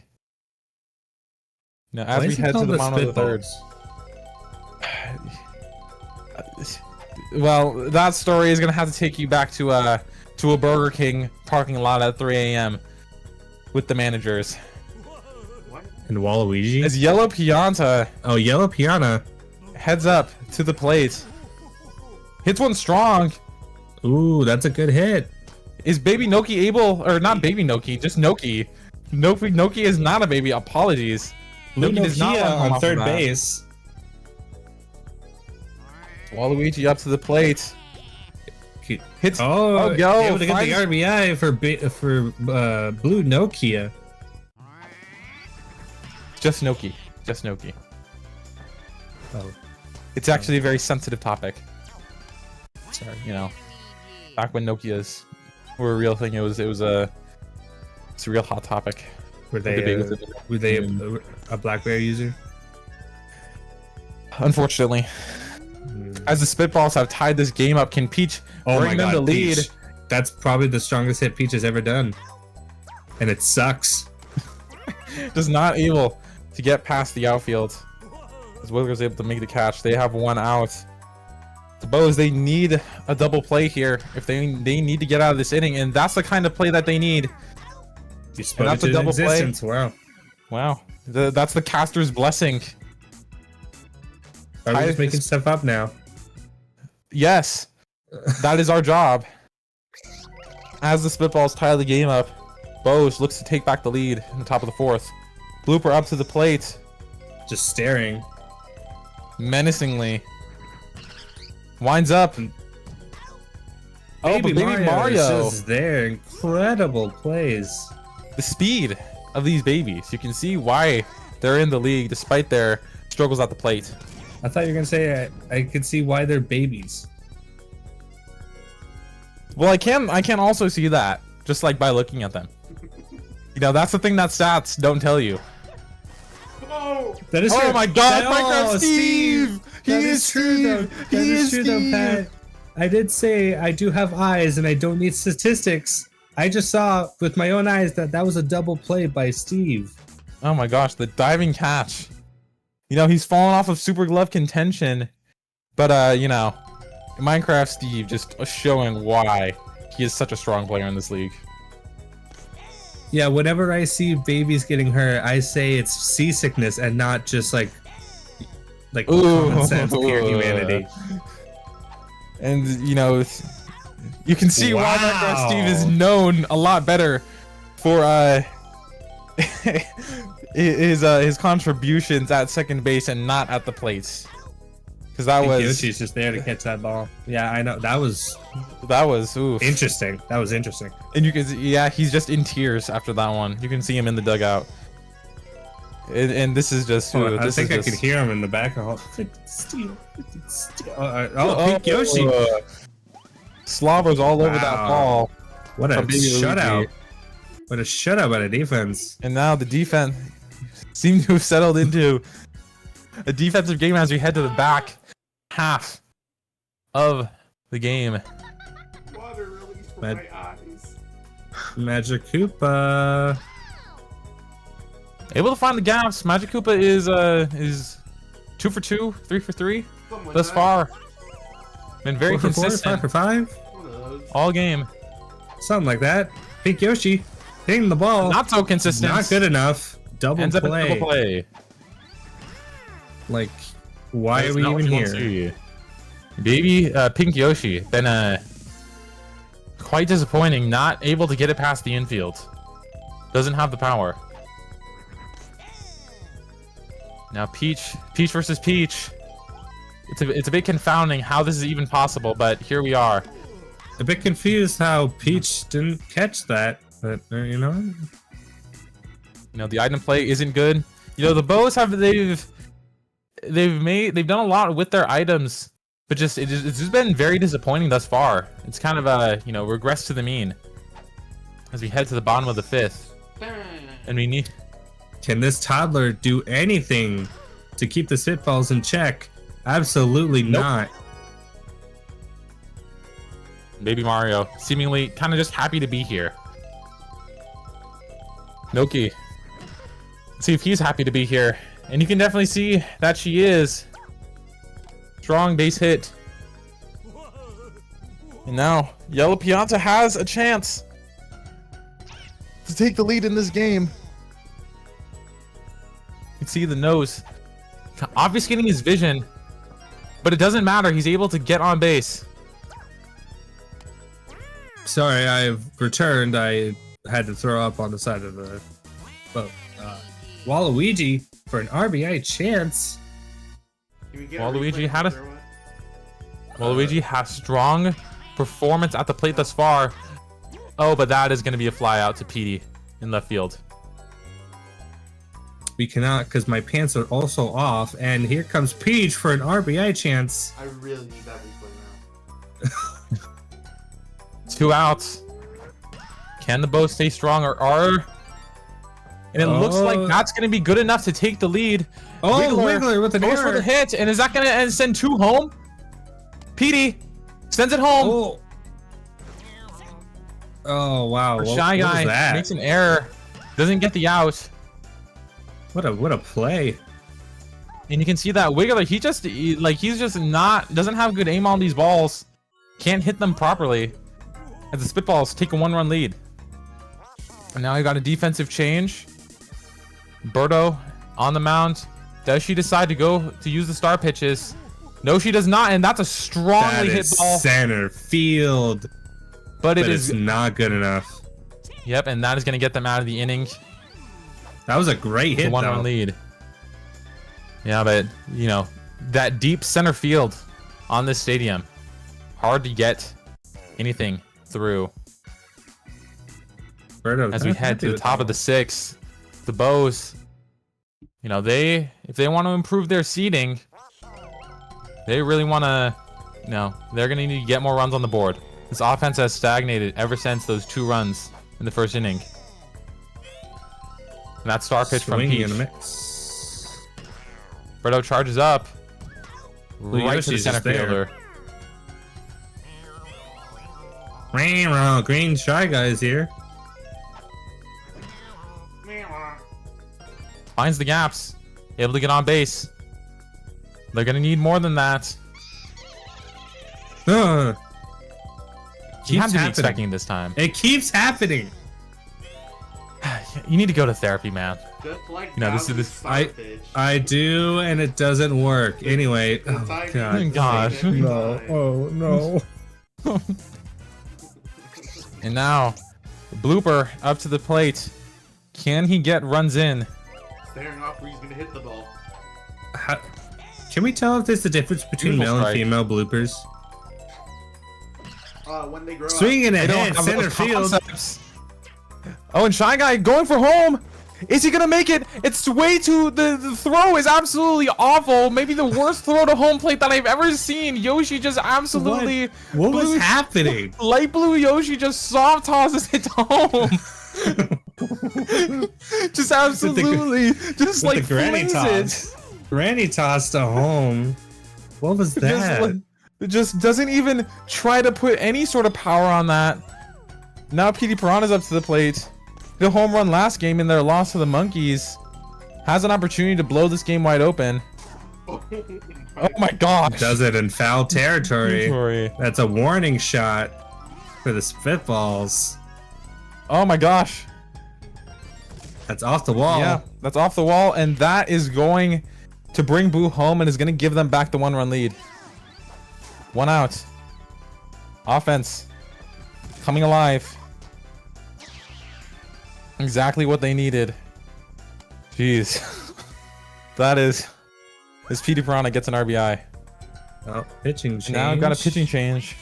B: You know, as
A: Why
B: we
A: is it
B: head to
A: called
B: the bottom of the third.
A: Spitballs?
B: Well, that story is gonna have to take you back to a Burger King parking lot at 3 a.m. with the managers.
A: And Waluigi?
B: As Yellow Pianta
A: Oh, Yellow Piana.
B: heads up to the plate, hits one strong.
A: Ooh, that's a good hit.
B: Is Baby Noki able, or not Baby Noki, just Noki? Noki is not a baby. Apologies.
A: Blue
B: Noki does not
A: Nokia
B: want to come
A: on
B: off
A: third
B: the bat.
A: base.
B: Waluigi up to the plate. Hits.
A: Oh,
B: go.
A: able to get the
B: Finds-
A: RBI for Blue Nokia.
B: Just Noki. Just Noki.
A: Oh,
B: It's actually a very sensitive topic.
A: sorry.
B: You know, back when Nokias were a real thing, it's a real hot topic.
A: Were
B: Debate
A: they
B: with it.
A: a BlackBerry user?
B: Unfortunately, as the Spitballs have tied this game up, can Peach bring them the lead?
A: Peach. That's probably the strongest hit Peach has ever done. And it sucks.
B: Just not able to get past the outfield. As Wilker's able to make the catch. They have one out. The Bows, they need a double play here if they need to get out of this inning, and that's the kind of play that they need.
A: You spoke
B: that's a
A: into
B: double play.
A: existence. Wow.
B: Wow, that's the caster's blessing.
A: Are we just making stuff up now?
B: Yes, that is our job. As the Spitballs tie the game up, Bows looks to take back the lead in the top of the fourth. Blooper up to the plate,
A: Just staring.
B: menacingly. Winds up. Oh, but Baby Mario.
A: is just there. Incredible plays.
B: The speed of these babies. You can see why they're in the league despite their struggles at the plate.
A: I thought you were gonna say I could see why they're babies.
B: Well, I can also see that just like by looking at them. You know, that's the thing that stats don't tell you.
C: Oh,
A: That is
B: Oh
A: true.
B: my God,
A: Oh,
B: Minecraft Steve! He
A: That
B: is
A: true, though.
B: Steve!
A: That
B: He
A: is
B: is
A: true, though,
B: Steve!
A: Pat. I did say I do have eyes and I don't need statistics. I just saw with my own eyes that that was a double play by Steve.
B: Oh my gosh, the diving catch. You know, he's fallen off of Super Glove contention, but you know, Minecraft Steve just showing why he is such a strong player in this league.
A: Yeah, whenever I see babies getting hurt, I say it's seasickness and not just like common sense, pure humanity.
B: And you know, you can see why Minecraft Steve is known a lot better for his contributions at second base and not at the plates. Because that was
A: Yoshi's just there to catch that ball. Yeah, I know. That was
B: oof.
A: interesting. That was interesting.
B: And you can see, yeah, he's just in tears after that one. You can see him in the dugout. And this is just
A: I think I could hear him in the background. Steal. Pink Yoshi.
B: Slobbers all over that ball.
A: What a shutout. What a shutout by the defense.
B: And now the defense seemed to have settled into a defensive game as we head to the back half of the game.
C: water release from my eyes.
A: Magic Koopa.
B: Able to find the gaps. Magic Koopa is 2 for 2, 3 for 3 thus far. Been very
A: 4 for 4,
B: consistent
A: 5 for 5.
B: all game.
A: Something like that. Pink Yoshi hitting the ball.
B: Not so consistent.
A: Not good enough. Double
B: Ends up in
A: play.
B: double play.
A: Like, why
B: That's
A: are we
B: not what
A: even
B: you want to
A: here?
B: see. Baby Pink Yoshi been quite disappointing. Not able to get it past the infield. Doesn't have the power. Now Peach versus Peach. It's a bit confounding how this is even possible, but here we are.
A: A bit confused how Peach didn't catch that, but you know.
B: You know, the item play isn't good. You know, the bows they've done a lot with their items, but it's just been very disappointing thus far. It's kind of you know, regress to the mean as we head to the bottom of the 5th. And we need.
A: Can this toddler do anything to keep the Spitballs in check? Absolutely not.
B: Baby Mario seemingly kind of just happy to be here. Noki. Let's see if he's happy to be here. And you can definitely see that she is. Strong base hit. And now Yellow Pianta has a chance to take the lead in this game. You can see the nose obfuscating his vision, but it doesn't matter. He's able to get on base.
A: Sorry, I've returned. I had to throw up on the side of the boat. Waluigi for an RBI chance.
B: Waluigi has strong performance at the plate thus far. Oh, but that is going to be a fly out to Petey in left field.
A: We cannot because my pants are also off. And here comes Peach for an RBI chance.
C: I really need that replay now.
B: 2 outs. Can the bow stay strong or are? And it looks like that's going to be good enough to take the lead.
A: Oh, Wiggler with an
B: goes
A: error.
B: for the hit, and is that going to send 2 home? Petey sends it home.
A: Oh wow!
B: Our Shy Guy makes an error, doesn't get the out.
A: What a play!
B: And you can see that Wiggler, doesn't have good aim on these balls, can't hit them properly. As the Spitballs take a 1-run lead. And now you got a defensive change. Birdo on the mound. Does she decide to go to use the star pitches? No, she does not, and that's a strongly hit ball.
A: Center field.
B: But it is
A: not good enough.
B: Yep, and that is going to get them out of the inning.
A: That was a great hit,
B: 1-run lead. Yeah, but, you know, that deep center field on this stadium. Hard to get anything through.
A: Birdo,
B: as we head to the top of the 6th, the Bows, you know, if they want to improve their seeding, they really want to, you know, they're going to need to get more runs on the board. This offense has stagnated ever since those 2 runs in the first inning. And that star pitch from
A: Swinging
B: Peach.
A: in the mix.
B: Birdo charges up.
A: Blue
B: Right to the
A: Yoshi's
B: center
A: just there.
B: fielder.
A: Green Shy Guy is here.
B: Finds the gaps. Able to get on base. They're going to need more than that.
A: Uh,
B: You have to be
A: happening.
B: expecting this time.
A: It keeps happening.
B: You need to go to therapy, man.
C: Just like
B: You know, this is
C: Bowser's
B: this-
C: star pitch.
A: I do, and it doesn't work. Anyway,
C: The
A: oh
C: timing
A: god.
C: is the
B: Gosh.
C: same every
A: No,
C: time.
A: oh no.
B: And now, Blooper up to the plate. Can he get runs in?
C: Staring off where he's gonna hit the ball.
A: Can we tell if there's a difference between
B: Beautiful
A: male
B: strike.
A: and female bloopers?
C: When they grow
A: Swinging
B: They don't
A: ahead,
B: have
A: center
B: those
A: field.
B: concepts. Oh, and Shy Guy going for home. Is he gonna make it? It's way too. The throw is absolutely awful. Maybe the worst throw to home plate that I've ever seen. Yoshi just absolutely.
A: What was
B: blew-
A: happening?
B: Light blue Yoshi just soft tosses it to home. Just absolutely, just like
A: With the granny
B: flings
A: toss. Granny toss to home. What was
B: it.
A: that?
B: It just doesn't even try to put any sort of power on that. Now PD Piranha's up to the plate. The home run last game in their loss to the Monkeys. Has an opportunity to blow this game wide open. Oh my gosh.
A: Does it in foul territory.
B: Territory.
A: That's a warning shot for the Spitballs.
B: Oh my gosh.
A: That's off the wall.
B: Yeah, that's off the wall, and that is going to bring Boo home and is going to give them back the 1-run lead. 1 out. Offense coming alive. Exactly what they needed. Jeez. That is... As PD Piranha gets an RBI.
A: Oh, pitching change.
B: Now I've got a pitching change.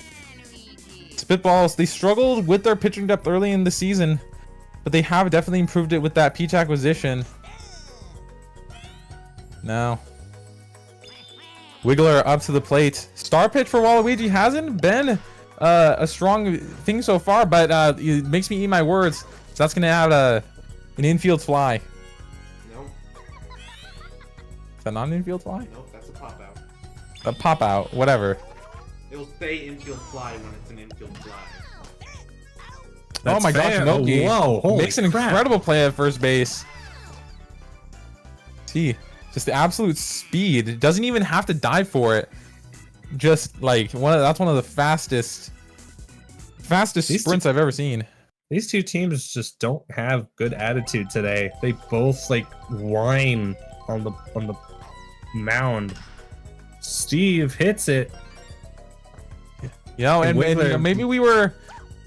B: Spitballs, they struggled with their pitching depth early in the season, but they have definitely improved it with that Peach acquisition. Now, Wiggler up to the plate. Star pitch for Waluigi hasn't been a strong thing so far, but it makes me eat my words. So that's going to add an infield fly.
C: Nope.
B: Is that not an infield fly?
C: Nope, that's a pop out.
B: A pop out, whatever.
C: It'll stay infield fly when it's an infield fly.
B: Oh my gosh,
A: fair.
B: Noki
A: Whoa, holy
B: makes an
A: crap.
B: incredible play at first base. See, just the absolute speed. It doesn't even have to dive for it. Just like that's one of the fastest
A: These
B: sprints I've ever seen.
A: These two teams just don't have good attitude today. They both like whine on the mound. Steve hits it.
B: You know, and you know,
A: Wiggler-
B: maybe we were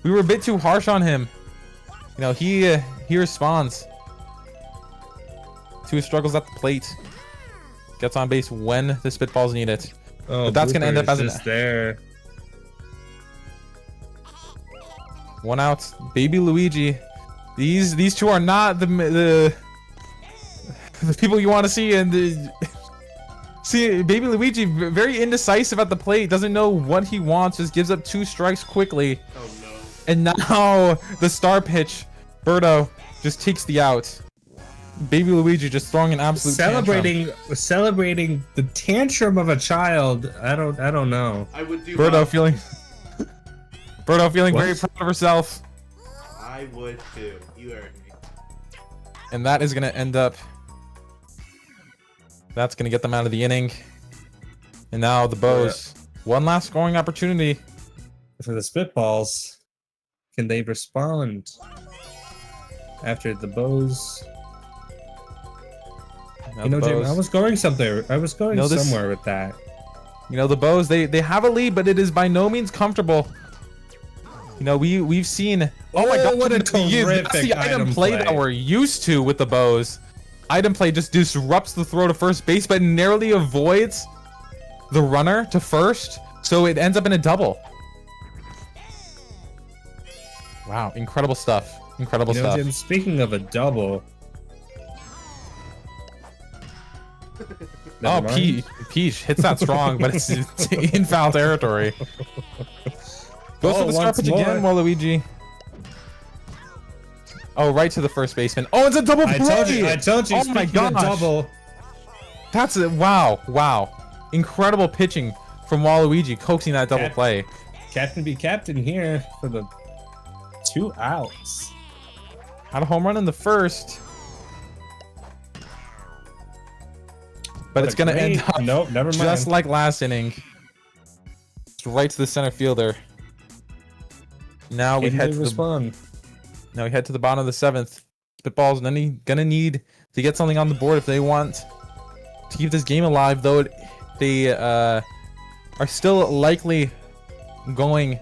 B: a bit too harsh on him. You know, he responds to his struggles at the plate. Gets on base when the Spitballs need it.
A: Oh,
B: But that's gonna end up as an-
A: just there.
B: 1 out. Baby Luigi. These two are not the people you want to see, and see Baby Luigi very indecisive at the plate. Doesn't know what he wants. Just gives up 2 strikes quickly.
C: Oh no.
B: And now the star pitch, Birdo just takes the out. Baby Luigi just throwing an absolute
A: Celebrating the tantrum of a child. I don't know.
C: I would do
B: Birdo
C: well.
B: feeling very
A: What?
B: proud of herself.
C: I would too. You heard me.
B: And that is going to end up... That's going to get them out of the inning. And now the Bows. One last scoring opportunity.
A: For the Spitballs, can they respond after the Bows?
B: Now
A: You know,
B: the
A: Jim,
B: Bows-
A: I was going somewhere. I was going
B: No, this-
A: somewhere with that.
B: You know, the Bows, they have a lead, but it is by no means comfortable. You know, we've seen... Oh my god,
A: what a
B: that's
A: terrific
B: the item
A: item
B: play
A: play.
B: that we're used to with the Bows. Item play just disrupts the throw to first base, but narrowly avoids the runner to first, so it ends up in a double. Wow, incredible stuff. Incredible
A: You know,
B: stuff.
A: Jim, speaking of a double.
B: Oh,
A: Never mind.
B: Peach hits that strong, but it's in foul territory. Goes for the star
A: once
B: pitch
A: more.
B: again, Waluigi. Oh, right to the first baseman. Oh, it's a double play!
A: I told you.
B: Oh my
A: speaking of
B: gosh.
A: double.
B: That's it. Wow. Incredible pitching from Waluigi, coaxing that double play.
A: Captain be captain here for the 2 outs.
B: Had a home run in the first. But it's going to end up
A: Nope, never mind.
B: just like last inning. Just right to the center fielder. Now we head to the bottom of the 7th. Spitballs gonna need to get something on the board if they want to keep this game alive, though they are still likely going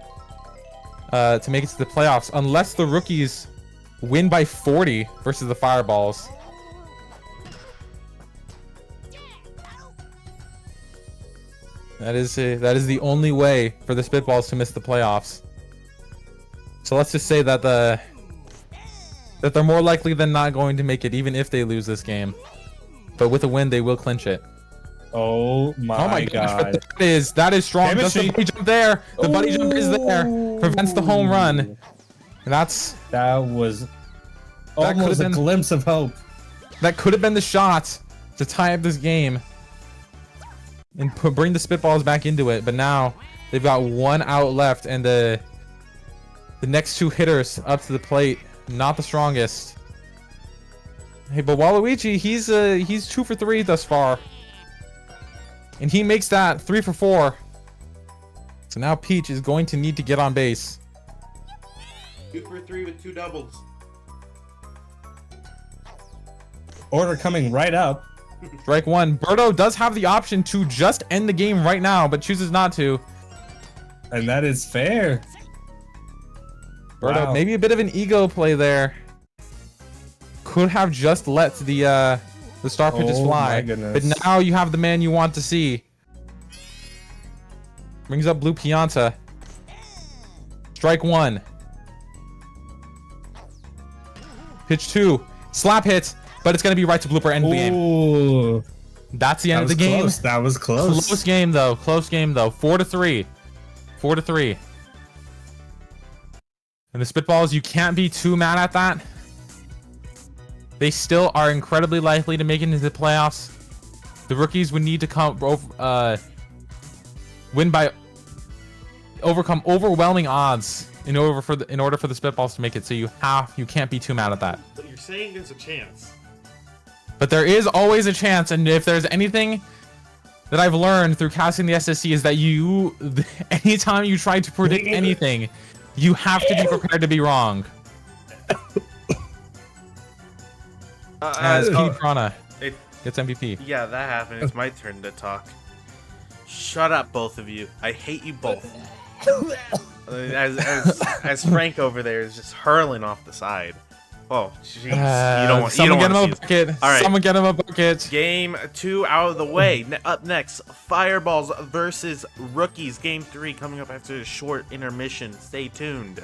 B: to make it to the playoffs unless the rookies win by 40 versus the Fireballs. That is the only way for the Spitballs to miss the playoffs. So let's just say that they're more likely than not going to make it, even if they lose this game. But with a win, they will clinch it.
A: Oh my god.
B: That is strong. Just the buddy jump there. The buddy jump is there. Prevents the home run. And
A: that was almost a glimpse of hope.
B: That could have been the shot to tie up this game and bring the Spitballs back into it. But now they've got 1 out left, and the next 2 hitters up to the plate, not the strongest. Hey, but Waluigi, he's 2 for 3 thus far. And he makes that 3 for 4. So now Peach is going to need to get on base.
C: 2 for 3 with 2 doubles.
A: Order coming right up.
B: Strike 1. Birdo does have the option to just end the game right now, but chooses not to.
A: And that is fair.
B: Birdo, maybe a bit of an ego play there. Could have just let the star pitches fly. But now you have the man you want to see. Brings up Blue Pianta. Strike 1. Pitch 2. Slap hit, but it's going to be right to blooper end of the game. That's the end of the game.
A: That was close.
B: Close game though. 4-3. 4-3. And the Spitballs, you can't be too mad at that. They still are incredibly likely to make it into the playoffs. The rookies would need to overcome overwhelming odds in order for the Spitballs to make it. So you can't be too mad at that.
C: But you're saying there's a chance.
B: But there is always a chance, and if there's anything that I've learned through casting the SSC is that anytime you try to predict anything, you have to be prepared to be wrong. As Petey Piranha gets MVP.
C: Yeah, that happened. It's my turn to talk. Shut up, both of you. I hate you both. As Frank over there is just hurling off the side. Oh, jeez. You don't want
B: someone get him a bucket.
C: All right.
B: Someone get him a bucket.
C: Game 2 out of the way. Up next, Fireballs versus Rookies. Game 3 coming up after a short intermission. Stay tuned.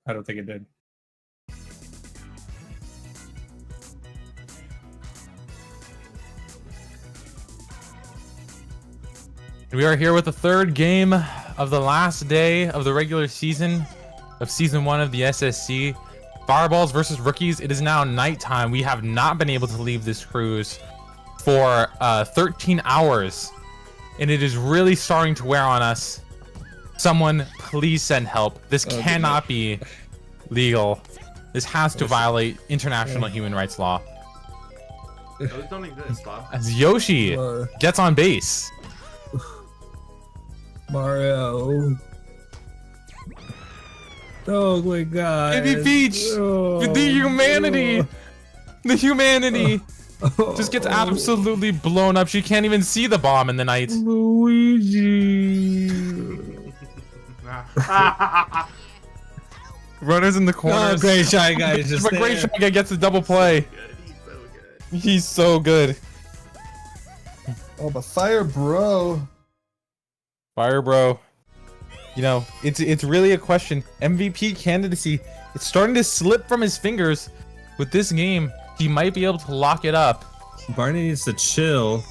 A: I don't think it did.
B: We are here with the third game of the last day of the regular season of season 1 of the SSC. Fireballs versus Rookies. It is now nighttime. We have not been able to leave this cruise for 13 hours, and it is really starting to wear on us. Someone please send help. This cannot be legal. This has to violate international human rights law.
C: Those don't exist, Bob.
B: As Yoshi gets on base.
A: Mario. Oh my god.
B: Baby Peach!
A: Oh,
B: The humanity!
A: no.
B: The humanity! Just gets absolutely blown up. She can't even see the bomb in the night.
A: Luigi.
B: Runners in the corners.
A: Oh, great shot, guys. Just
B: But great
A: there.
B: shot guy gets the double play.
C: He's so good.
B: He's so good.
D: Oh, but fire, bro.
B: Fire, bro. You know, it's really a question. MVP candidacy. It's starting to slip from his fingers. With this game, he might be able to lock it up.
A: Barney needs to chill.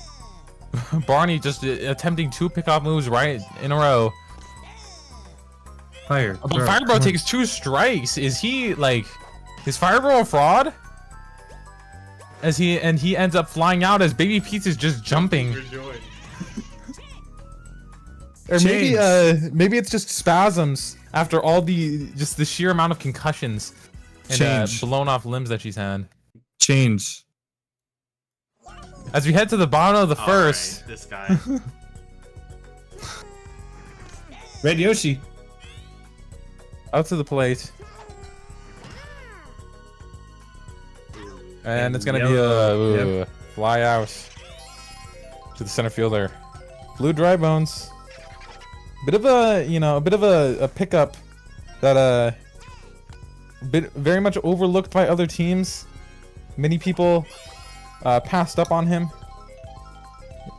B: Barney just attempting 2 pickoff moves right in a row.
A: Fire.
B: But Firebro takes 2 strikes. Is he like, is Firebro a fraud? As he ends up flying out as Baby Peach is just jumping. Or maybe it's just spasms after all the sheer amount of concussions and blown off limbs that she's had.
A: Change.
B: As we head to the bottom of the first.
C: Right, this guy.
A: Red Yoshi.
B: Out to the plate. And it's gonna be a fly out to the center fielder. Blue dry bones. Bit of a pickup that very much overlooked by other teams. Many people passed up on him.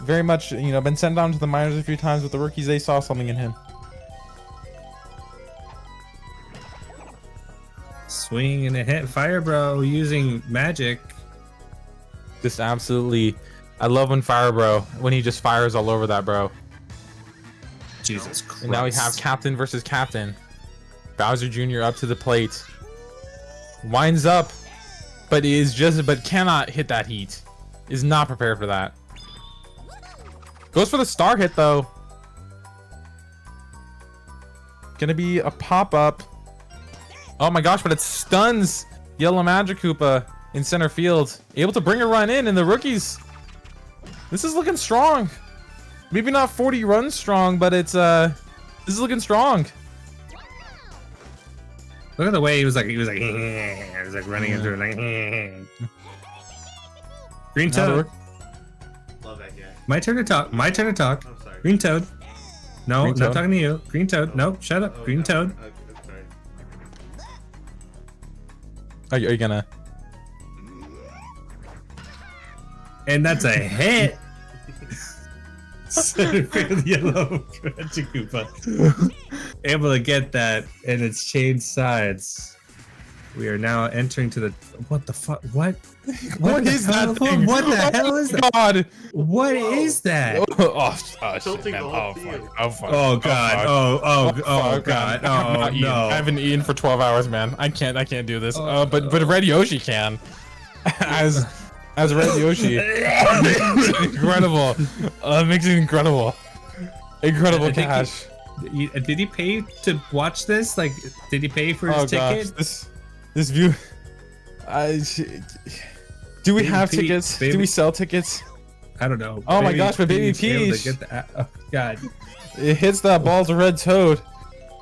B: Very much, been sent down to the minors a few times with the rookies. They saw something in him.
A: Swing and a hit. Fire bro using magic.
B: Just absolutely, I love when when he just fires all over that bro.
A: Jesus Christ.
B: And now we have captain versus captain. Bowser Jr. up to the plate. Winds up, but cannot hit that heat. Is not prepared for that. Goes for the star hit though. Gonna be a pop up. Oh my gosh, but it stuns Yellow Magic Koopa in center field. Able to bring a run in, and the rookies. This is looking strong. Maybe not 40 runs strong, but it's this is looking strong.
A: Look at the way he was like he was like running into it like Green Toad.
C: Love that guy.
A: My turn to talk. My turn to talk.
C: I'm sorry.
A: Green Toad. No,
B: Green
A: not
B: Toad.
A: talking to you. Green Toad. No, shut up. Green Toad.
C: Okay, I'm sorry.
B: Are you gonna?
A: And that's a hit. Center field Yellow Magic Koopa. Able to get that, and it's changed sides. We are now entering to the. What the fuck? What?
B: What
A: the
B: is
A: hell?
B: that thing?
A: What the hell is that?
B: God!
A: What is that?
C: Tilting the whole field.
A: Oh god! Oh
B: fuck,
A: god!
B: man. I'm
A: Oh
B: not eating.
A: no!
B: I haven't eaten for 12 hours, man. I can't do this. But Red Yoshi can. As Red Yoshi. Incredible. Makes it incredible. Incredible cash.
A: Did he pay to watch this? Like, did he pay for his ticket?
B: Gosh, this view. Do we have tickets? Do we sell tickets?
A: I don't know.
B: Oh my gosh, but Baby
A: Peach able to
B: Peach.
A: get the, oh god.
B: It hits that ball to Red Toad.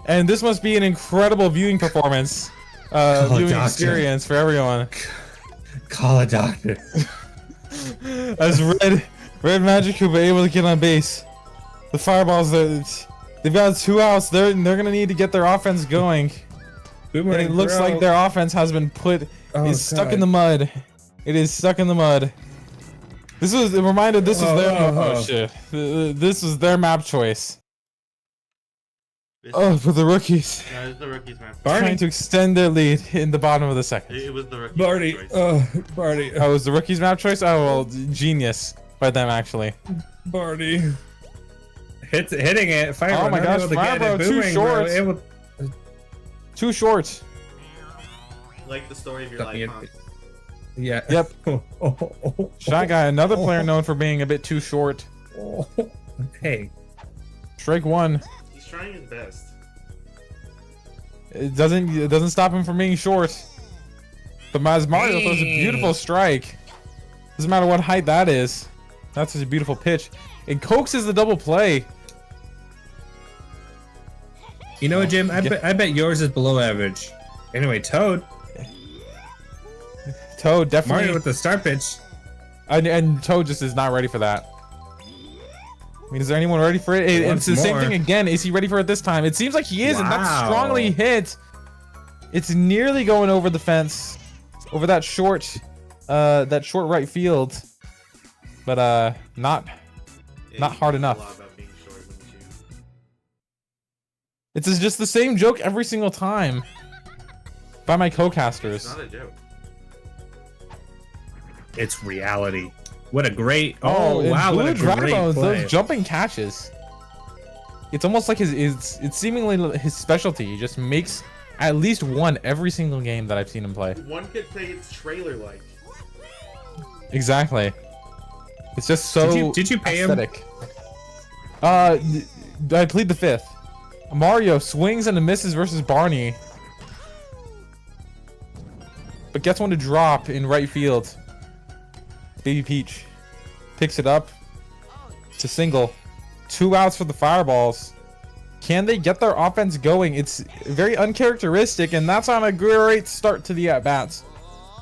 B: And this must be an incredible viewing performance. Viewing experience for everyone.
A: Call a doctor.
B: As Red Magic Koopa able to get on base. The Fireballs, they've got 2 outs. They're gonna need to get their offense going. And it looks like their offense has been stuck in the mud. It is stuck in the mud. This was a reminder. This was their shit. This was their map choice. Oh, for the rookies.
C: No, it's the rookies, man.
B: Trying to extend their lead in the bottom of the second.
C: It was the rookies.
A: Barty.
C: choice.
A: Barty.
B: Oh, it was the rookies map choice? Oh, well, genius by them, actually.
A: Barty. Hitting it. Fire
B: Oh my gosh, Fire Bro, too short. Too short.
C: Like the story of your life, huh?
A: Yeah.
B: Yep.
A: Oh.
B: Shy Guy, another player known for being a bit too short.
A: Hey.
B: Strike one.
C: He's trying his best.
B: It doesn't stop him from being short. But as Mario throws a beautiful strike. Doesn't matter what height that is. That's such a beautiful pitch. It coaxes the double play.
A: You know what, Jim? I bet yours is below average. Anyway, Toad.
B: Toad definitely.
A: Mario with the start pitch.
B: And Toad just is not ready for that. I mean, is there anyone ready for it? It's the same thing again. Is he ready for it this time? It seems like he is, and that's strongly hit. It's nearly going over the fence, over that short right field, but not hard enough. It's just the same joke every single time by my co-casters.
C: It's not a joke.
A: It's reality. What a great!
B: Oh
A: wow! What a great play.
B: Those jumping catches. It's almost like it's seemingly his specialty. He just makes at least one every single game that I've seen him play.
C: One could say it's trailer-like.
B: Exactly. It's just so.
A: Did you pay
B: aesthetic. him? I plead the fifth. Mario swings and misses versus Barney, but gets one to drop in right field. Baby Peach picks it up. It's a single. 2 outs for the Fireballs. Can they get their offense going? It's very uncharacteristic, and that's on a great start to the at-bats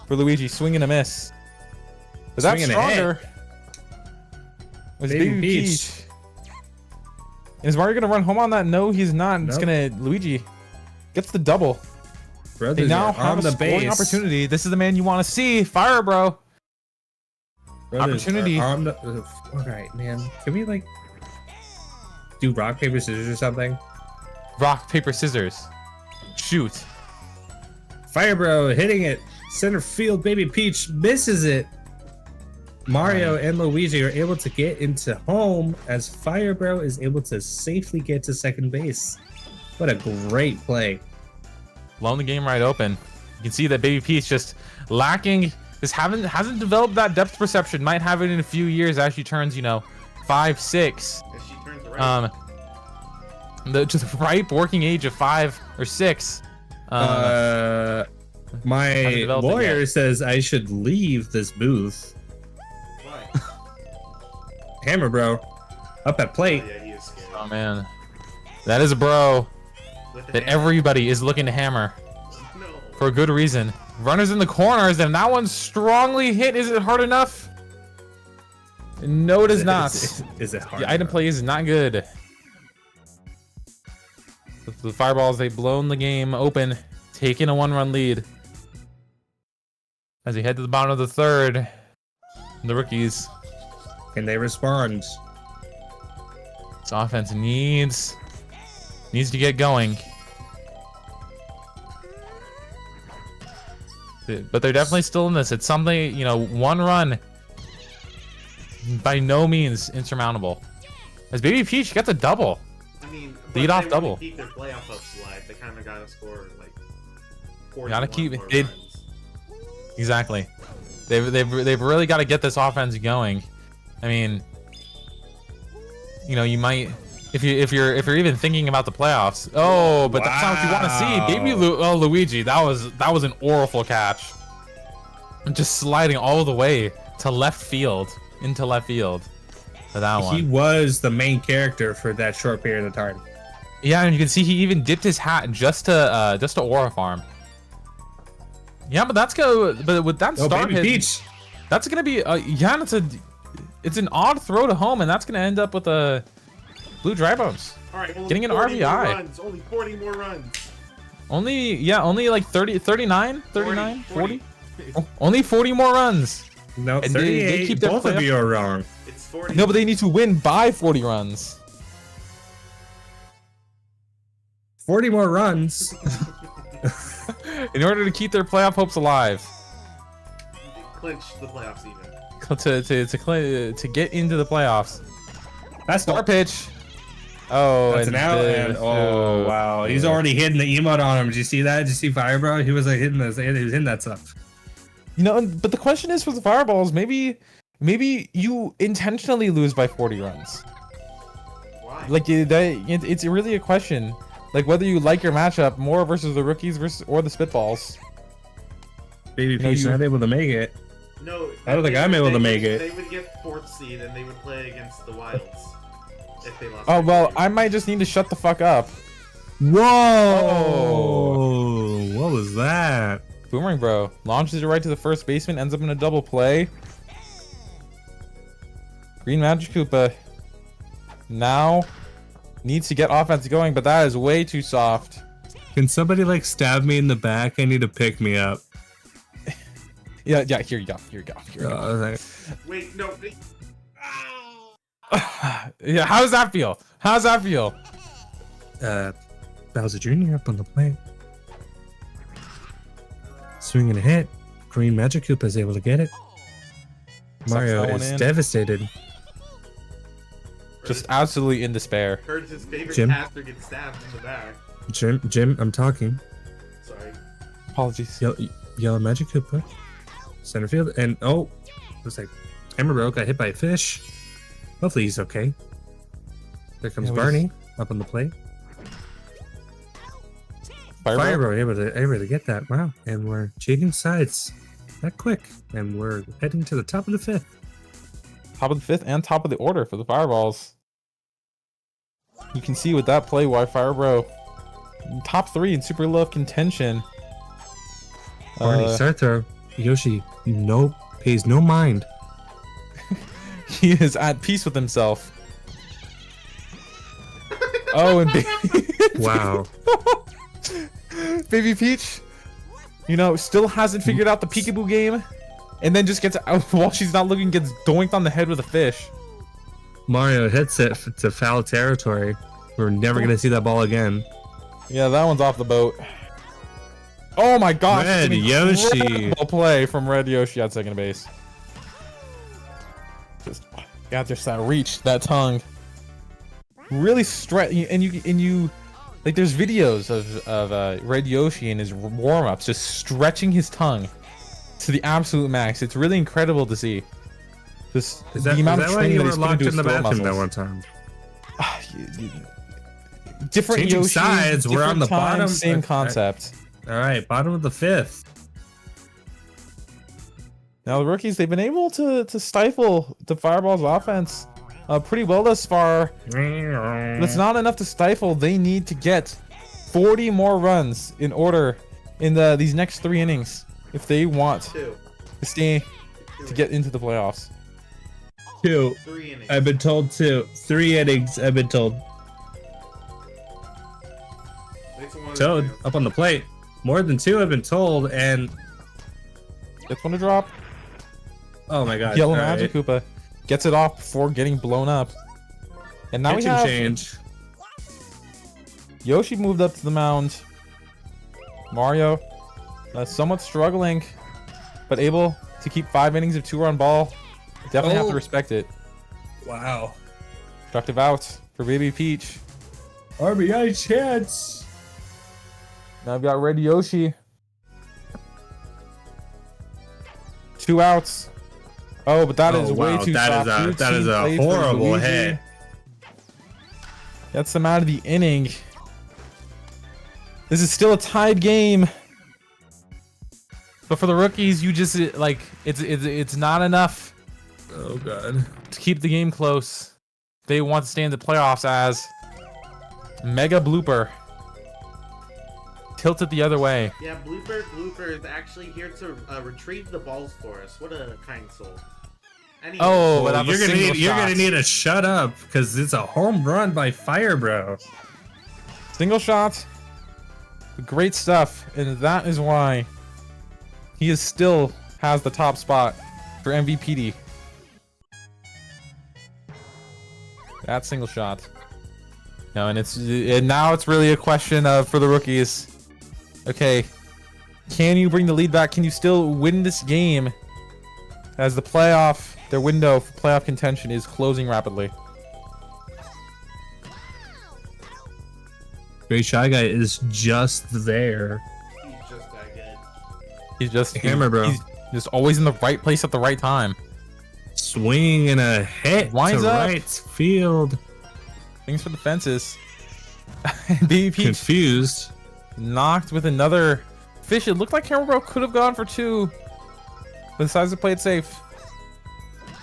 B: for Luigi. Swing and a miss. But that's stronger. Was Baby Peach. Is Mario gonna run home on that? No, he's not. Nope. It's gonna Luigi gets the double.
A: Brothers
B: they now have a scoring opportunity. This is the man you want to see. Fire, bro.
A: Brothers
B: opportunity.
A: Alright, man. Can we like do rock paper scissors or something?
B: Rock paper scissors. Shoot.
A: Fire Bro hitting it. Center field. Baby Peach misses it. Mario and Luigi are able to get into home as Fire Bro is able to safely get to second base. What a great play.
B: Blowing the game right open. You can see that Baby Peach just lacking. This hasn't developed that depth perception. Might have it in a few years as she turns, 5, 6.
C: As she turns around.
B: To the ripe working age of 5 or 6.
A: My lawyer says I should leave this booth. Hammer Bro up at plate.
C: Oh, yeah, he is scared.
B: Oh man, that is a bro that everybody is looking to hammer for a good reason. Runners in the corners, and that one's strongly hit. Is it hard enough? No, it is not.
A: Is it hard?
B: The item play is not good. The Fireballs, they've blown the game open, taking a 1-run lead as they head to the bottom of the third. The rookies.
A: Can they respond?
B: This offense needs to get going. But they're definitely still in this. It's something, 1 run. By no means insurmountable. As Baby Peach gets a double.
C: I mean,
B: lead off double.
C: Keep their playoff hopes alive. They kind of gotta score like 41
B: gotta keep
C: more
B: it.
C: runs.
B: Exactly. They've really got to get this offense going. I mean, you might if you're even thinking about the playoffs. Oh, but that's not what you want to see. Baby Luigi, that was an awful catch. Just sliding all the way to left field, into left field. For that one.
A: He was the main character for that short period of time.
B: Yeah, and you can see he even dipped his hat just to Aura Farm. Yeah, but but with that start hit,
A: Peach.
B: That's gonna be it's an odd throw to home, and that's gonna end up with a blue dry bones.
C: All right,
B: getting an RBI.
C: Only 40 more runs.
B: Only like 39, 40. Only 40 more runs.
A: No,
B: and
A: 38.
B: They keep their
A: both of you are wrong.
C: It's 40.
B: No, but they need to win by 40 runs.
A: 40 more runs.
B: In order to keep their playoff hopes alive.
C: Clinch the playoffs even.
B: To get into the playoffs.
A: That's
B: Star pitch. Oh,
A: That's an out. And, oh wow, he's already hitting the emote on him. Did you see that? Did you see Fire Bro? He was like hitting this. He was hitting that stuff.
B: You know, but the question is with the fireballs, maybe you intentionally lose by 40 runs.
C: Why?
B: Like it's really a question, like whether you like your matchup more versus the rookies or the Spitballs.
A: Baby Peach not able to make it.
C: No,
A: I don't think I'm able to make it.
C: They would get 4th seed and they would play against the Wilds if they lost.
B: Oh well, I might just need to shut the fuck up.
A: Whoa!
B: Oh.
A: What was that?
B: Boomerang bro launches it right to the first baseman, ends up in a double play. Green Magic Koopa now needs to get offense going, but that is way too soft.
A: Can somebody like stab me in the back? I need to pick me up.
B: Yeah, here you go.
C: Wait, no.
B: Yeah, how does that feel?
A: Bowser Jr. up on the plate. Swinging a hit. Green Magic Koopa is able to get it. Mario is devastated.
B: Just absolutely in despair.
C: Heard his favorite
A: Jim?
C: caster get stabbed in the back.
A: Jim, I'm talking.
C: Sorry.
B: Apologies.
A: Yellow Magic Koopa. Center field. And oh, looks like Hammer Bro got hit by a fish. Hopefully he's okay. There comes Barney up on the plate. Fire Bro able to get that. Wow. And we're changing sides that quick. And we're heading to the top of the 5th.
B: Top of the 5th and top of the order for the fireballs. You can see with that play why Fire Bro top 3 in super love contention.
A: Barney, start throw. Yoshi, pays no mind.
B: He is at peace with himself. Oh, and
A: wow.
B: Baby Peach, still hasn't figured out the peekaboo game, and then just gets out while she's not looking, gets doinked on the head with a fish.
A: Mario hits it to foul territory. We're never gonna see that ball again.
B: Yeah, that one's off the boat. Oh my gosh!
A: Red Yoshi.
B: Play from Red Yoshi at second base. Got that reach, that tongue. Really stretch, and you like. There's videos of Red Yoshi in his warm-ups just stretching his tongue to the absolute max. It's really incredible to see. Just the amount of training that he's put into his throat muscles.
A: That one time.
B: Different
A: Changing
B: Yoshi,
A: sides. We're on the bottom.
B: Same concept.
A: All right, bottom of the 5th.
B: Now the rookies, they've been able to stifle the Fireball's offense pretty well thus far. But it's not enough to stifle. They need to get 40 more runs in order in these next 3 innings if they want to stay to get into the playoffs.
A: 2.
C: 3 innings.
A: I've been told 2. 3 innings. I've been told. Toad up on the plate. More than 2 have been told, and
B: gets one to drop.
A: Oh my god!
B: Yellow Magic Koopa gets it off before getting blown up, and now we have
A: change.
B: Yoshi moved up to the mound. Mario, somewhat struggling, but able to keep 5 innings of 2-run ball. Definitely have to respect it.
A: Wow.
B: Destructive out for Baby Peach.
A: RBI chance.
B: Now I've got Red Yoshi. 2 outs. Oh, but that is way too soft.
A: That is a horrible hit.
B: That's them out of the inning. This is still a tied game. But for the rookies, you just it's not enough.
A: Oh god.
B: To keep the game close. They want to stay in the playoffs as Mega Blooper. Tilt it the other way.
C: Yeah, Blooper is actually here to retrieve the balls for us. What a kind soul. Anyway,
A: but you're gonna need to shut up because it's a home run by Fire Bro.
B: Single shot. Great stuff, and that is why he still has the top spot for MVPD. That single shot. No, and now it's really a question of for the rookies. Okay, can you bring the lead back? Can you still win this game as their window for playoff contention is closing rapidly?
A: Great Shy Guy is just there.
C: He's just that good.
B: He's just
A: Hammer, bro.
B: He's just always in the right place at the right time.
A: Swing and a hit
B: Winds
A: to
B: up.
A: right field.
B: Things for the fences. Baby Peach
A: Confused.
B: knocked with another fish. It looked like Hammer Bro could have gone for 2, but decides to play it safe.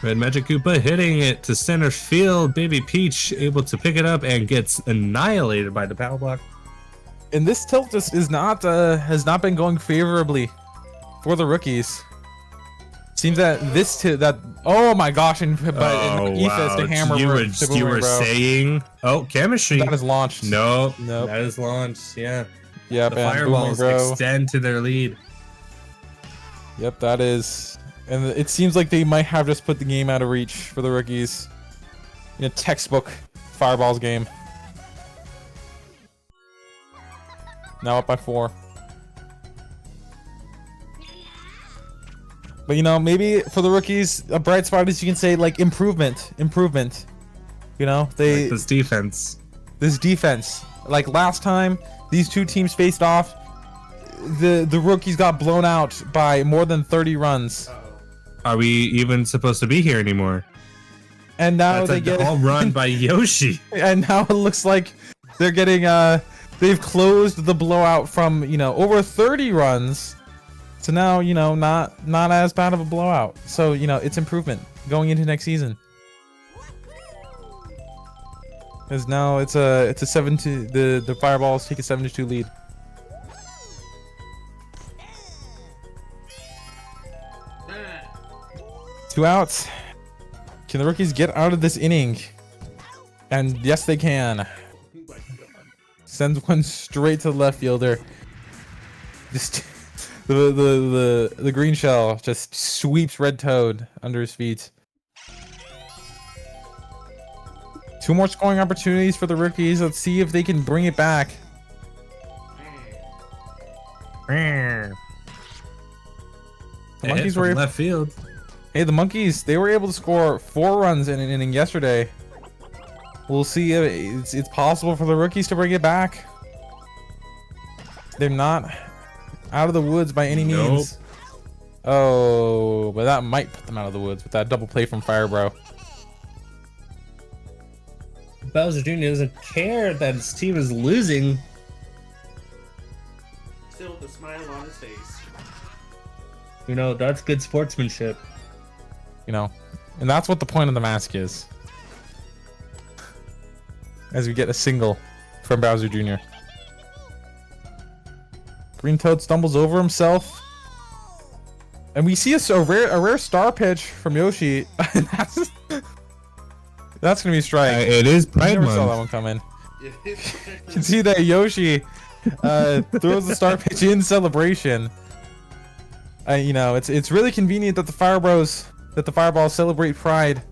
A: Red Magic Koopa hitting it to center field. Baby Peach able to pick it up and gets annihilated by the power block.
B: And this tilt just has not been going favorably for the rookies. Seems that oh my gosh,
A: Oh
B: Ethos to Hammer
A: you
B: Bro-
A: were
B: to
A: you
B: Boomer
A: were
B: Bro.
A: saying chemistry.
B: That is launched.
A: Nope.
B: Nope.
A: That is launched. Yeah.
B: Yep,
A: The
B: and
A: fireballs
B: Boomer Bro.
A: extend to their lead.
B: Yep, that is. And it seems like they might have just put the game out of reach for the rookies in a textbook Fireballs game. Now up by 4. But you know, maybe for the rookies, a bright spot is you can say like improvement. You know,
A: Like this defense.
B: this defense. Like last time these two teams faced off, the rookies got blown out by more than 30 runs.
A: Are we even supposed to be here anymore?
B: And now
A: That's
B: they
A: like
B: get
A: the home run by Yoshi.
B: and now it looks like they're getting they've closed the blowout from, you know, over 30 runs to now, you know, not as bad of a blowout. So, you know, it's improvement going into next season. Because now it's a 7-2, the Fireballs take a 7-2 lead. Two outs. Can the rookies get out of this inning? And yes, they can. Sends one straight to the left fielder. Just the green shell just sweeps Red Toad under his feet. 2 more scoring opportunities for the rookies. Let's see if they can bring it back. The monkeys were
A: left field.
B: Hey, the monkeys, they were able to score 4 runs in an inning yesterday. We'll see if it's possible for the rookies to bring it back. They're not out of the woods by any means. Oh, but that might put them out of the woods with that double play from Firebro.
A: Bowser Jr. doesn't care that his team is losing.
C: Still with a smile on his face.
A: You know, that's good sportsmanship.
B: You know, and that's what the point of the mask is. As we get a single from Bowser Jr. Green Toad stumbles over himself. And we see a rare star pitch from Yoshi. That's gonna be a strike.
A: It is Pride
B: Never saw that
A: Month.
B: one come in. You can see that Yoshi throws the star pitch in celebration. You know, it's really convenient that the Fireballs celebrate Pride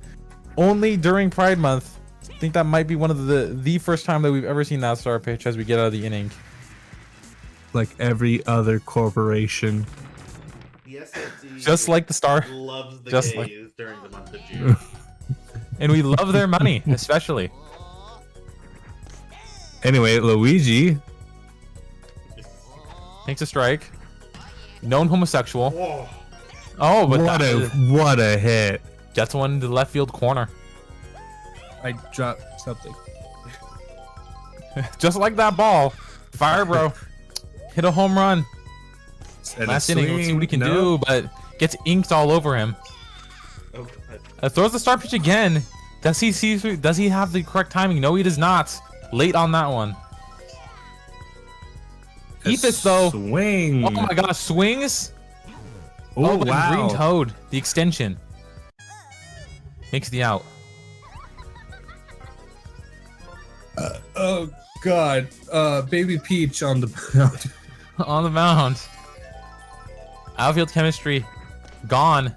B: only during Pride Month. I think that might be one of the first time that we've ever seen that star pitch as we get out of the inning.
A: Like every other corporation.
C: The SLT
B: Just like the star.
C: loves the
B: just
C: gays during the month of June.
B: And we love their money, especially.
A: Anyway, Luigi.
B: Takes a strike. Known homosexual.
C: Whoa.
B: Oh, but
A: What a hit.
B: gets one to the left field corner.
A: I dropped something.
B: Just like that ball. Firebro hit a home run.
A: And
B: Last
A: a
B: inning, let's see what he can
A: swing.
B: do, but gets inked all over him.
C: Oh, God.
B: Throws the star pitch again. Does he have the correct timing? No, he does not. Late on that one.
A: A
B: Ethos though.
A: Swing.
B: Oh my gosh, swings.
A: Oh,
B: but
A: wow.
B: Green Toad, the extension. Makes the out.
A: Oh God. Baby Peach on the mound.
B: On the mound. Outfield chemistry gone.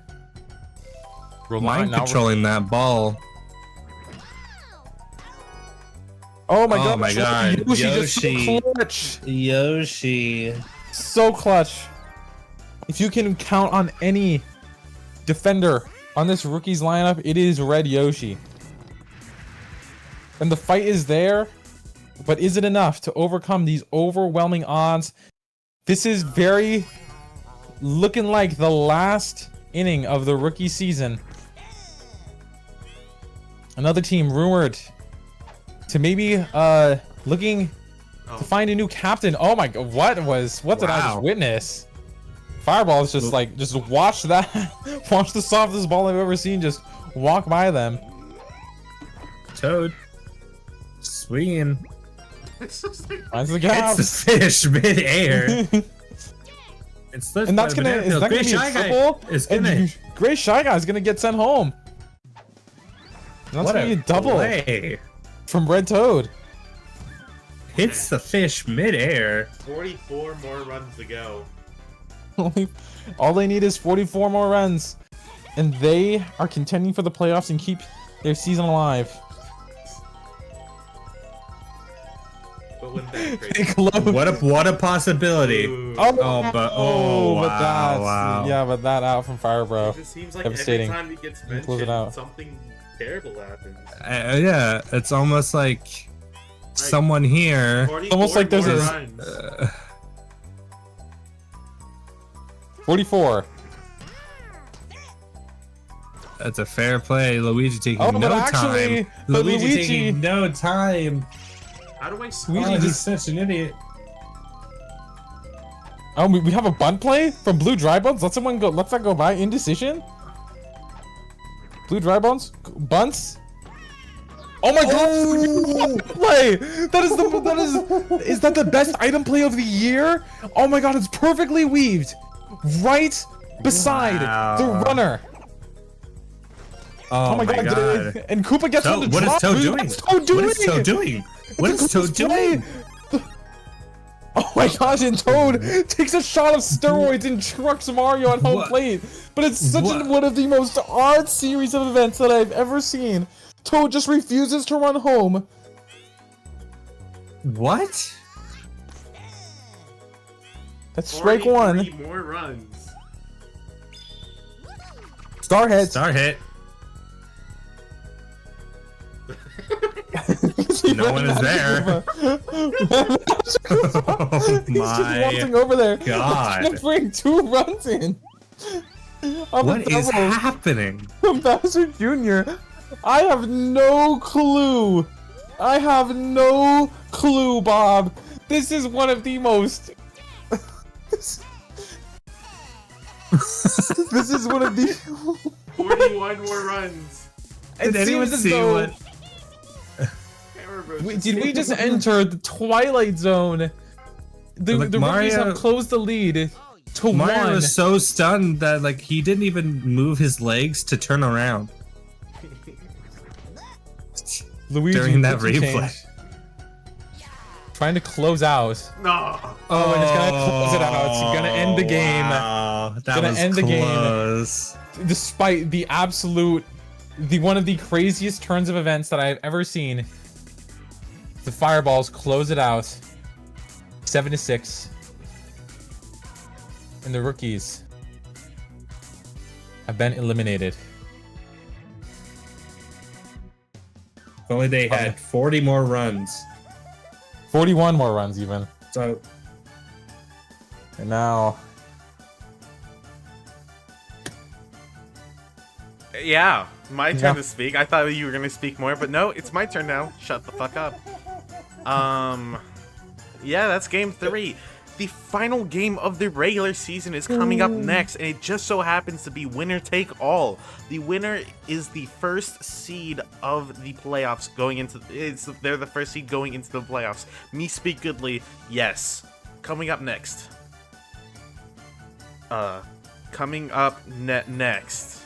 A: Mind controlling that ball.
B: Oh my
A: Oh
B: god!
A: my god,
B: Yoshi, just so
A: Yoshi.
B: clutch.
A: Yoshi.
B: So clutch. If you can count on any defender on this rookie's lineup, it is Red Yoshi. And the fight is there, but is it enough to overcome these overwhelming odds? This is very looking like the last inning of the rookie season. Another team rumored to maybe looking to find a new captain. Oh my god, what did I just witness? Fireball is just like, just watch that. Watch the softest ball I've ever seen just walk by them.
A: Toad. Swinging.
B: Finds the gap.
A: It's the fish mid-air. It's
B: And that's gonna, is that gonna be a triple? And Gray Shy Guy is gonna get sent home. And that's gonna be a double
A: play
B: from Red Toad.
A: Hits the fish mid-air.
C: 44 more runs to go.
B: All they need is 44 more runs, and they are contending for the playoffs and keep their season alive.
C: But wouldn't that be crazy?
A: What a possibility.
C: Ooh.
B: But
A: wow.
B: yeah, but that out from Fire Bro.
C: It just seems like
B: Devastating.
C: every time he gets
B: Close it
C: mentioned,
B: out.
C: something terrible happens.
A: Yeah, it's almost like someone here.
C: 44
B: Almost like there's
C: more
B: a-
C: runs.
B: 44.
A: That's a fair play. Luigi taking
B: Oh,
A: no
B: but actually,
A: time.
B: but
A: Luigi
B: Luigi-
A: taking no time.
C: How do I
A: Oh,
C: score?
A: he's such an idiot.
B: Oh, we have a bunt play from Blue Dry Bones. Let someone go. Let that go by. Indecision. Blue Dry Bones bunts. Oh my god! Play. That is that the best item play of the year? Oh my god! It's perfectly weaved, right beside the runner.
A: Oh, my god.
B: And Koopa gets on the
A: What
B: drop.
A: is Toad doing?
B: What's Toad doing?
A: What is Toad doing? What is Toad doing?
B: Oh my gosh, and Toad takes a shot of steroids and trucks Mario on home
A: What?
B: plate. But it's such one of the most odd series of events that I've ever seen. Toad just refuses to run home.
A: What?
B: That's strike one.
C: 43 more runs.
B: Star hit.
A: Star hit. No one is there. Oh
B: He's just
A: my
B: walking over there.
A: god.
B: To bring 2 runs in.
A: What is happening?
B: From Bowser Jr. I have no clue. I have no clue, Bob. This is one of the most. This is one of the.
C: 41 more runs.
A: Did anyone see what?
B: Did we just enter the Twilight Zone? The
A: Like,
B: Rookies
A: Mario-
B: have closed the lead to
A: Mario
B: 1.
A: was so stunned that like he didn't even move his legs to turn around
B: Luigi
A: during that
B: rookie
A: replay.
B: change. Trying to close out.
C: No.
B: Oh, and it's gonna close it out. It's gonna end the game.
A: Wow, that
B: Gonna
A: was
B: end the game.
A: close.
B: Despite the absolute, one of the craziest turns of events that I've ever seen, the Fireballs close it out, 7-6, and the Rookies have been eliminated.
A: If only they had 40 more runs.
B: 41 more runs even,
A: So
B: and now.
C: Yeah, my turn
B: Yeah.
C: to speak. I thought you were gonna speak more, but no, it's my turn now. Shut the fuck up. Yeah, that's game 3. The final game of the regular season is coming up next, and it just so happens to be winner take all. The winner is the first seed of the playoffs going into. They're the first seed going into the playoffs. Me speak goodly, yes. Coming up next. Coming up next.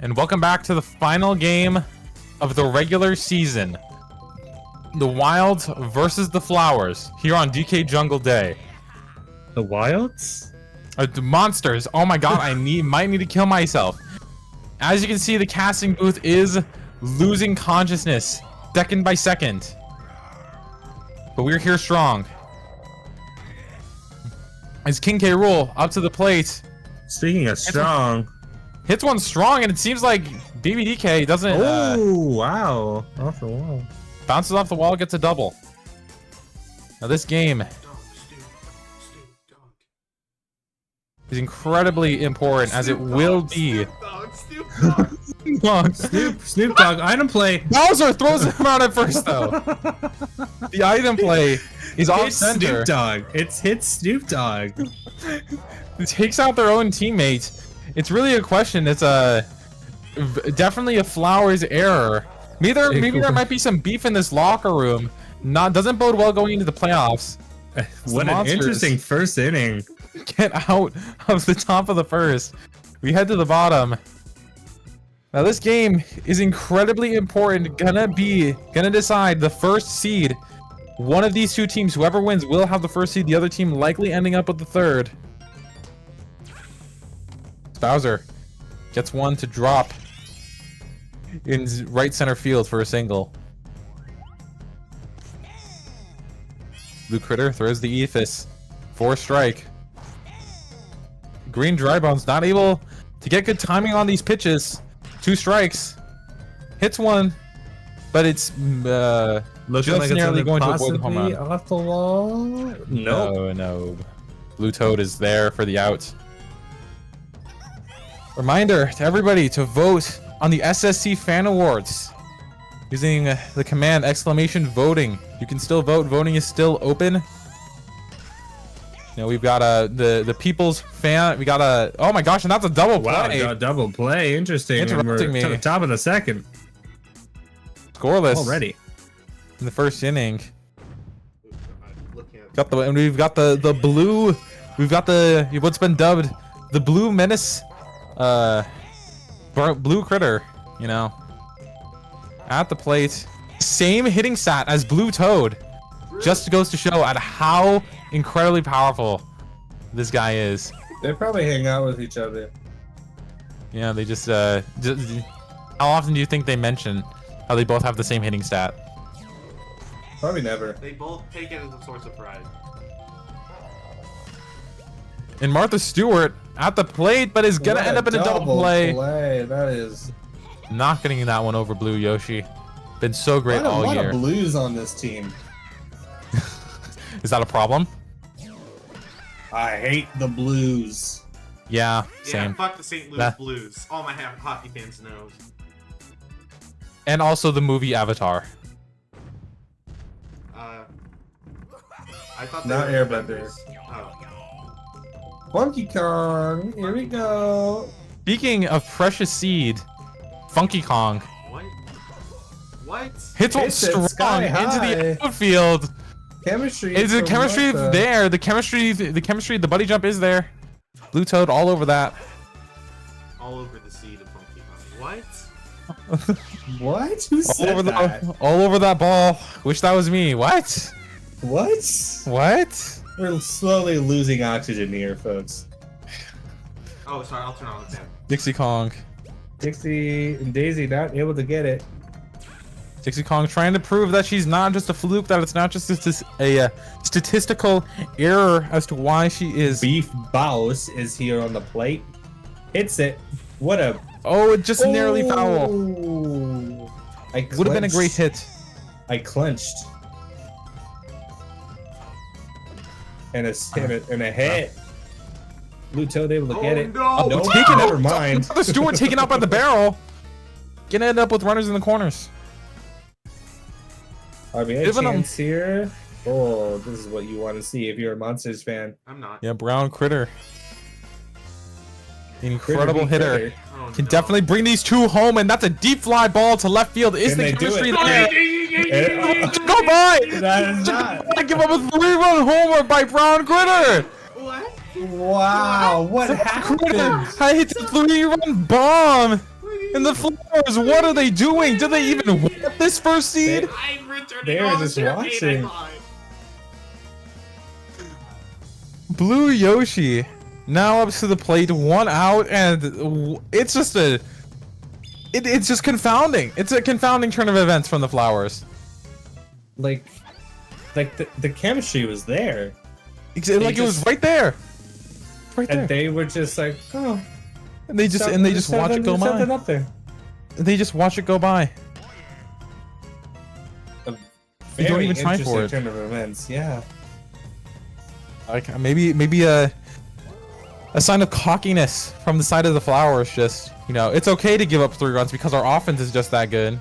B: and welcome back to the final game of the regular season. The Wilds versus the Flowers here on DK Jungle Day.
A: The Wilds?
B: The monsters. Oh my god, I might need to kill myself. As you can see, the casting booth is losing consciousness second by second. But we're here strong. It's King K. Rool up to the plate.
A: Speaking of strong.
B: Hits one strong, and it seems like BBDK doesn't...
A: Oh, wow. Off the wall.
B: Bounces off the wall, gets a double. Now this game is incredibly important, as it will be.
A: Snoop Dogg, item play.
B: Bowser throws him out at first, though. The item play is off
A: It's
B: center.
A: Snoop Dogg. It's hit Snoop Dogg.
B: It takes out their own teammate. It's really a question. It's definitely a Flowers error. Maybe there might be some beef in this locker room. Doesn't bode well going into the playoffs.
A: What an interesting first inning.
B: Get out of the top of the first. We head to the bottom. Now this game is incredibly important. Gonna decide the first seed. One of these two teams, whoever wins, will have the first seed. The other team likely ending up with the third. Bowser gets one to drop in right center field for a single. Blue Critter throws the Ethos for a strike. Green Drybone's not able to get good timing on these pitches. 2 strikes. Hits one, but it's
A: Looking like it's
B: nearly going to avoid
A: possibly
B: the home run.
A: off the wall.
B: No. Blue Toad is there for the out. Reminder to everybody to vote on the SSC Fan Awards using the command !voting. You can still vote. Voting is still open. We've got the people's fan. We got oh my gosh, and that's a double play.
A: Wow, got a double play. Interesting.
B: Interrupting me.
A: To the top of the second.
B: Scoreless
A: Already.
B: in the first inning. We've got the blue. We've got what's been dubbed the Blue Menace. Blue Critter, at the plate. Same hitting stat as Blue Toad. Just goes to show at how incredibly powerful this guy is.
A: They probably hang out with each other.
B: Yeah, they just how often do you think they mention how they both have the same hitting stat?
A: Probably never.
C: They both take it as a source of pride.
B: And Martha Stewart at the plate, but is gonna end up in a double play.
A: That is
B: Not getting that one over Blue Yoshi. Been so great all
A: year. A
B: year.
A: lot of blues on this team.
B: Is that a problem?
A: I hate the Blues.
B: Yeah,
C: Yeah,
B: same.
C: fuck the St. Louis Blues. All my hockey fans know.
B: And also the movie Avatar.
C: I thought
A: Not
C: they were
A: Airbenders.
C: Oh.
A: Funky Kong, here we go.
B: Speaking of Precious Seed, Funky Kong
C: What?
B: hits one
A: Hits it
B: strong
A: sky
B: into the
A: high.
B: outfield.
A: Chemistry.
B: Is the
A: from
B: chemistry
A: Martha.
B: there? The chemistry, the buddy jump is there. Blue Toad all over that.
C: All over the seed of Funky Kong. What?
A: What? Who said
B: All over
A: that?
B: all over that ball. Wish that was me. What?
A: What?
B: What?
A: We're slowly losing oxygen here, folks.
C: Oh, sorry. I'll turn on the fan.
B: Dixie Kong.
A: Dixie and Daisy not able to get it.
B: Dixie Kong trying to prove that she's not just a fluke, that it's not just a statistical error as to why she is.
A: Beef Boss is here on the plate. Hits it. What a...
B: Oh, it just nearly foul.
A: Would
B: have been a great hit.
A: I clenched. And a hit. Blue Toad able to get it.
C: No!
A: No,
B: Taken
A: never
B: out.
A: mind.
B: The Stewart taken out by the barrel. Gonna end up with runners in the corners.
A: RBA
B: Giving 'em-
A: chance here. Oh, this is what you want to see if you're a Monsters fan.
C: I'm not.
B: Yeah, Brown Critter. Incredible
A: Critter
B: hitter.
A: be critter.
C: Oh,
B: Can
C: no.
B: definitely bring these two home, and that's a deep fly ball to left field. Is
A: Can
B: the
A: they do
B: chemistry
A: it?
B: there? Go by!
A: That is not.
B: I give up a 3-run homer by Brown Critter.
C: What?
A: Wow, what happened?
B: Critter, I hit the 3-run bomb.
C: What are you
B: And the Flowers, what are they doing? Do they even want this first seed?
E: I'm returning
A: They
E: all
A: are
E: the
A: just
E: champagne I
A: watching.
E: bought.
B: Blue Yoshi now up to the plate, 1 out, and it's just it's just confounding. It's a confounding turn of events from the Flowers.
A: Like the chemistry was there,
B: Like it was right there, right there.
A: and they were just like, oh,
B: And they just watch it go
A: something
B: by.
A: up there.
B: They just watch it go by. They don't
A: Very
B: even try for
A: interesting
B: it.
A: turn of events. Yeah.
B: Like maybe a sign of cockiness from the side of the Flowers. Just, you know, it's okay to give up 3 runs because our offense is just that good.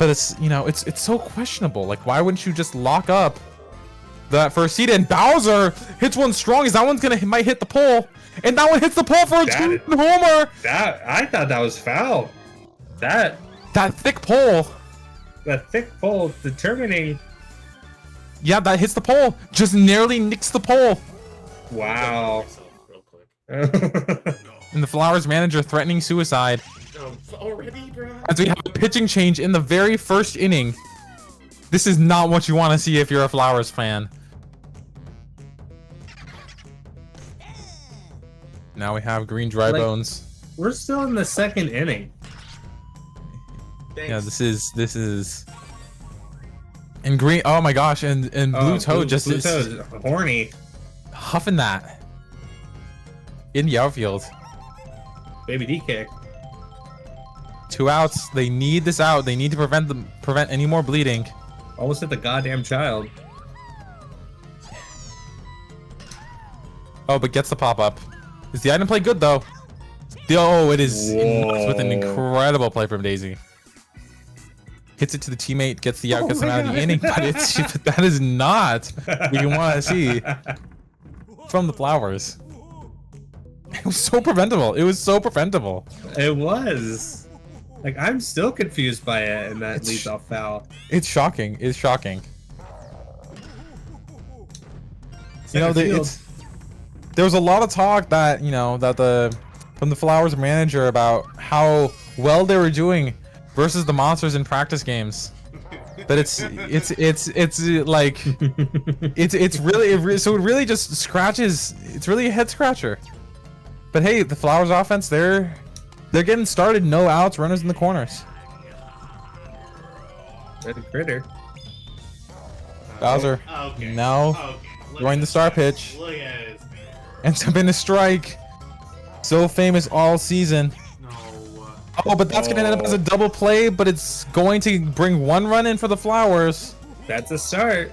B: But it's, you know, it's so questionable. Like, why wouldn't you just lock up that first seed? And Bowser hits one strong, as that one's might hit the pole, and that one hits the pole for a 2 homer.
A: That I thought that was foul. That
B: Thick pole.
A: thick pole determining.
B: Yeah, that hits the pole. Just narrowly nicks the pole.
A: Wow.
E: Real quick.
B: And the Flowers manager threatening suicide.
E: Already, bro?
B: As we have a pitching change in the very first inning. This is not what you want to see if you're a Flowers fan. Now we have green dry
A: Like-
B: bones.
A: We're still in the 2nd inning.
B: Yeah, this is. And green. Oh my gosh! And Blue Toad just
A: Blue
B: is
A: Toad, horny.
B: huffing that in the outfield.
A: Baby D kick.
B: 2 outs. They need this out. They need to prevent any more bleeding.
A: Almost hit the goddamn child.
B: Oh, but gets the pop up. Is the item play good though? Oh, it is nuts with an
A: Whoa.
B: incredible play from Daisy. Hits it to the teammate, gets the out, gets him out of the inning, but that is not what you want to see from the Flowers. It was so preventable. It was so preventable.
A: It was. Like, I'm still confused by it, and that
B: It's-
A: leads off foul.
B: It's shocking. It's shocking. You know,
A: Center field.
B: there was a lot of talk that, you know, from the Flowers manager about how well they were doing versus the Monsters in practice games. But it's like it's really so it really just scratches. It's really a head scratcher. But hey, the Flowers offense, they're getting started. No outs, runners in the corners.
A: Red critter.
B: Bowser
E: Okay.
B: now
E: Okay. Look
B: throwing
E: at
B: the star
E: this.
B: pitch.
E: Look at this, man.
B: ends up in a strike. So famous all season.
E: No.
B: Oh, but that's gonna end up as a double play, but it's going to bring 1 run in for the Flowers.
A: That's a start.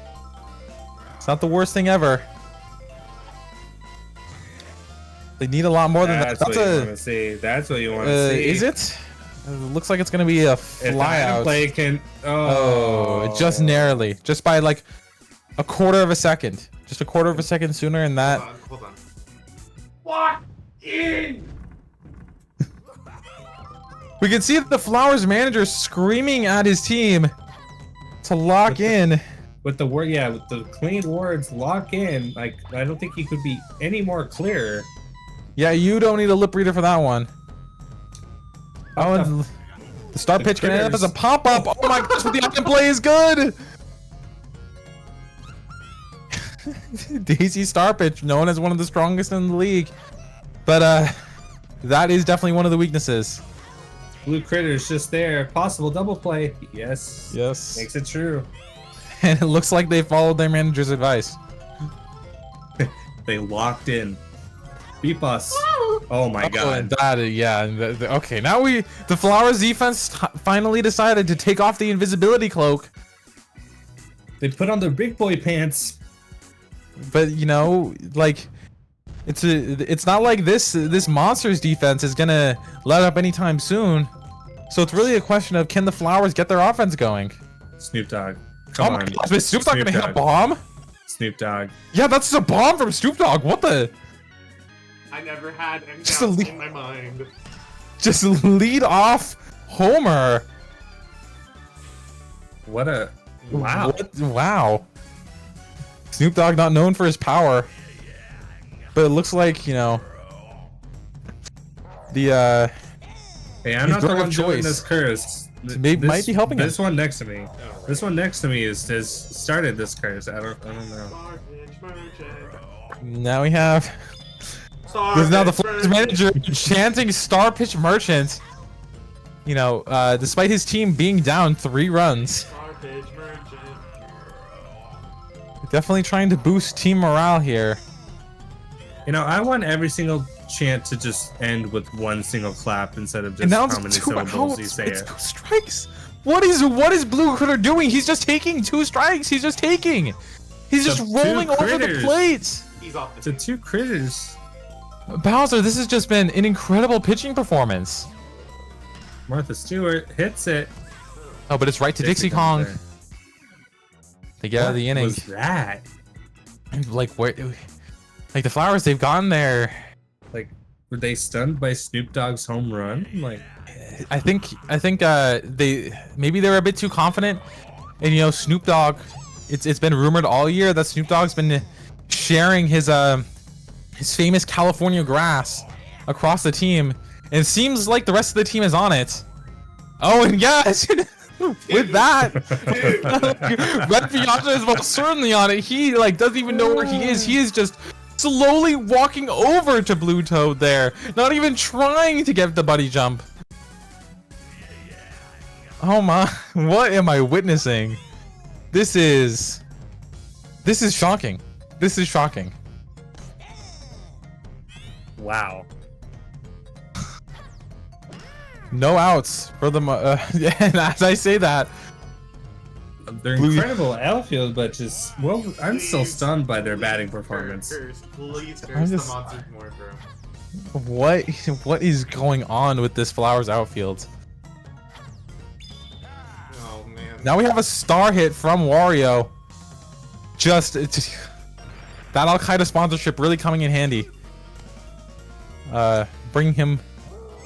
B: It's not the worst thing ever. They need a lot more than that.
A: That's what you want to see. That's what you want to see.
B: Is it? It looks like it's gonna be a
A: If the
B: fly
A: item
B: out.
A: play can.
B: Oh, just narrowly, just by like a quarter of a second, just a quarter of a second sooner, and that.
E: Hold on. Walk in.
B: We can see the Flowers manager screaming at his team to lock in.
A: With the word, yeah, with the clean words, lock in. Like, I don't think he could be any more clear.
B: Yeah, you don't need a lip reader for that one. Oh,
A: What
B: and the star
A: the
B: pitch can end up as a
A: critters.
B: pop-up. Oh my gosh, but the item play is good. Daisy star pitch, known as one of the strongest in the league. But that is definitely one of the weaknesses.
A: Blue critter's just there. Possible double play. Yes.
B: Yes.
A: Makes it true.
B: And it looks like they followed their manager's advice.
A: They locked in. Beep us. Oh my
B: Oh,
A: god.
B: and that, yeah. Okay, now the Flowers defense finally decided to take off the invisibility cloak.
A: They put on their big boy pants.
B: But you know, like it's not like this Monsters defense is gonna let up anytime soon. So it's really a question of, can the Flowers get their offense going?
A: Snoop Dogg. Come
B: Oh my
A: on.
B: gosh, but Snoop Dogg gonna hit a
A: Dogg.
B: bomb?
A: Snoop Dogg.
B: Yeah, that's a bomb from Snoop Dogg. What the?
E: I never had any
B: Just
E: doubts
B: a le-
E: in my mind.
B: Just lead off Homer.
A: What a wow.
B: Wow. Snoop Dogg not known for his power. But it looks like, you know, the
A: Hey, I'm
B: He's
A: not the
B: doing a
A: one doing
B: choice.
A: this curse.
B: Might be helping
A: This
B: him.
A: one next to me. This one next to me is started this curse. I don't know.
E: Starfish merchant.
B: Now we have. There's now the Flames manager chanting Star Pitch Merchant. You know, despite his team being down 3 runs.
E: Starfish merchant.
B: Definitely trying to boost team morale here.
A: You know, I want every single chant to just end with one single clap instead of
B: And
A: just
B: now
A: how many syllables you
B: it's
A: say it.
B: 2 strikes. What is Blue Critter doing? He's just taking 2 strikes. He's just taking. He's just
A: The 2
B: rolling over the
A: critters.
B: plate.
E: He's off the
A: To 2 critters.
B: Bowser, this has just been an incredible pitching performance.
A: Martha Stewart hits it.
B: Oh, but it's right to Dixie Kong.
A: comes
B: They get out of the
A: there. What
B: inning.
A: was that?
B: Like where? Like the Flowers, they've gone there.
A: Like, were they stunned by Snoop Dogg's home run? Like,
B: I think they maybe they were a bit too confident. And you know, Snoop Dogg, it's been rumored all year that Snoop Dogg's been sharing his famous California grass across the team, and it seems like the rest of the team is on it. Oh, and yes, with that, Red Piazza is most certainly on it. He like doesn't even know where he is. He is just slowly walking over to Blue Toad there, not even trying to get the buddy jump. Oh my, what am I witnessing? This is shocking. This is shocking.
A: wow.
B: No outs for the yeah, and as I say that,
A: They're
B: Blue-
A: incredible outfield, but just, well, I'm still stunned by their batting performance.
E: Please
B: I'm
E: curse the
B: just-
E: monsters more, bro.
B: what is going on with this Flowers outfield?
E: Oh man.
B: Now we have a star hit from Wario. Just that Al Qaeda sponsorship really coming in handy. Bring him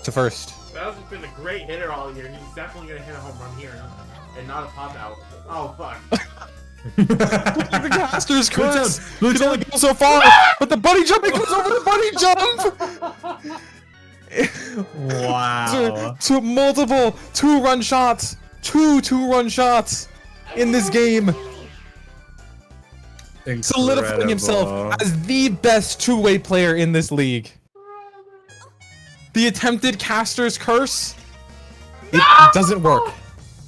B: to first.
E: Bowser's been a great hitter all year, and he's definitely gonna hit a home run here and not a pop out. Oh fuck.
B: The caster's curse can only go so far, but the bunny jump, it goes over the bunny jump.
A: Wow.
B: to multiple 2-run shots, 2-run shots in this game, solidifying himself
A: Incredible.
B: as the best 2-way player in this league. The attempted caster's curse, it doesn't work.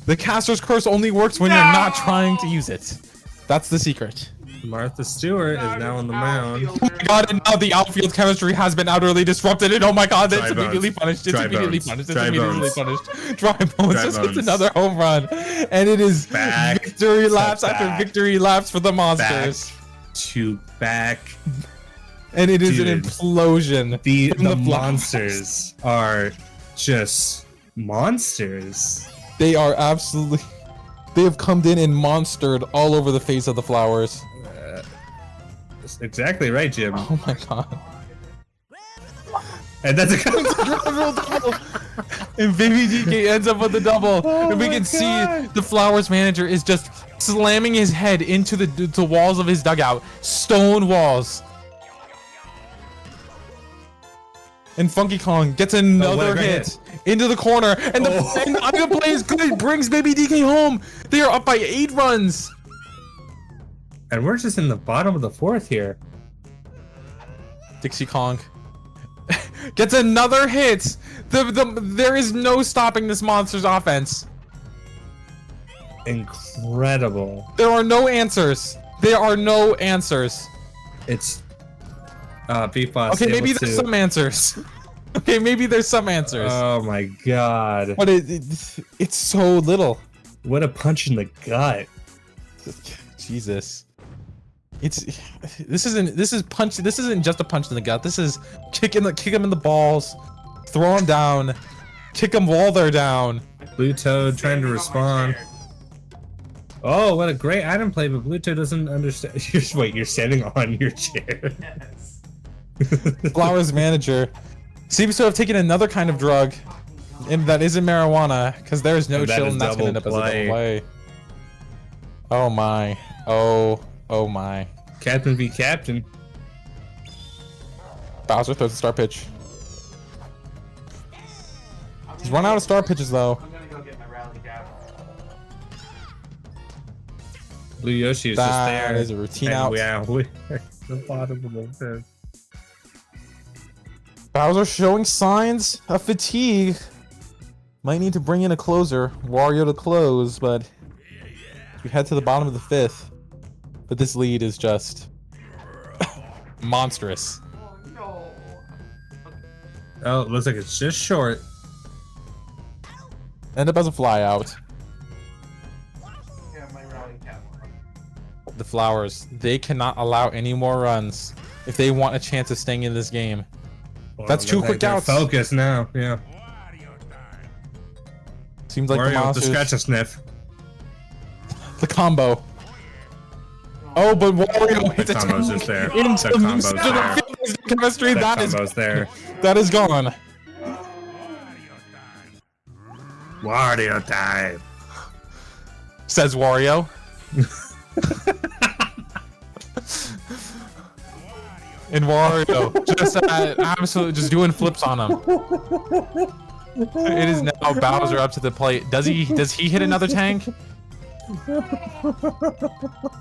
B: The caster's curse only works when you're not trying to use it. That's the secret.
A: Martha Stewart is now on the mound.
B: Oh my god, and now the outfield chemistry has been utterly disrupted, and oh my god, that's
A: Dry
B: immediately
A: bones.
B: punished. It's
A: Dry
B: immediately
A: bones.
B: punished. It's
A: Dry
B: immediately
A: bones.
B: punished. Dry bones.
A: Dry
B: Just hits
A: bones.
B: another home run. And it is
A: Back.
B: victory
A: Step
B: laps after
A: back.
B: victory laps for the monsters.
A: Back.
B: And it is an
A: Dude.
B: implosion.
A: The
B: from Flowers.
A: monsters are just monsters.
B: They are absolutely. They have come in and monstered all over the face of the Flowers.
A: That's exactly right, Jim.
B: Oh my god.
A: And that's a
B: And Baby DK ends up with the double.
A: Oh
B: and we
A: my
B: can see
A: God.
B: the Flowers manager is just slamming his head into the walls of his dugout. Stone walls. And Funky Kong gets another
A: what a
B: hit into the corner. And the item play is good. It brings Baby DK home. They are up by 8 runs.
A: And we're just in the bottom of the 4th here.
B: Dixie Kong gets another hit. There is no stopping this monster's offense.
A: Incredible.
B: There are no answers. There are no answers.
A: It's BFOS
B: Okay, maybe
A: able
B: there's
A: to-
B: some answers. Okay, maybe there's some answers.
A: Oh my god.
B: But it's so little.
A: What a punch in the gut.
B: Jesus. This isn't just a punch in the gut. This is kick him in the balls, throw him down, kick him while they're down.
A: Blue Toad trying to
E: Standing on my
A: respond.
E: chair.
A: Oh, what a great item play, but Blue Toad doesn't understand. Wait, you're standing on your chair.
E: Yes.
B: Flowers manager seems to have taken another kind of drug, and that isn't marijuana, because there is no
A: And that
B: chill,
A: is
B: and that's gonna end
A: double
B: up as a double
A: play.
B: play. Oh my. Oh my.
A: Captain v Captain.
B: Bowser throws the star pitch. He's run out of star pitches though.
E: I'm gonna go get my rally cap.
A: Blue Yoshi is just there.
B: That is a routine
A: and
B: out.
A: we're the bottom of the fifth.
B: Bowser showing signs of fatigue. Might need to bring in a closer, Wario to close, but we head to the bottom of the fifth. But this lead is just monstrous.
E: Oh no.
A: Oh, it looks like it's just short.
B: End up as a fly out.
E: Yeah, my rally cap.
B: The Flowers, they cannot allow any more runs if they want a chance of staying in this game.
A: Well,
B: That's two
A: looks like
B: quick
A: they're
B: outs.
A: Focus now, yeah.
B: Seems like the
A: Wario with the
B: monsters,
A: scratch a sniff.
B: the combo. Oh, but Wario hits
A: The
B: a
A: combo's just there.
B: into
A: The
B: the
A: combo's
B: center
A: there.
B: of the field. Chemistry,
A: The
B: that is
A: combo's there.
B: gone.
A: Wario time.
B: Says Wario. And Wario just absolutely just doing flips on him. It is now Bowser up to the plate. Does he hit another tank?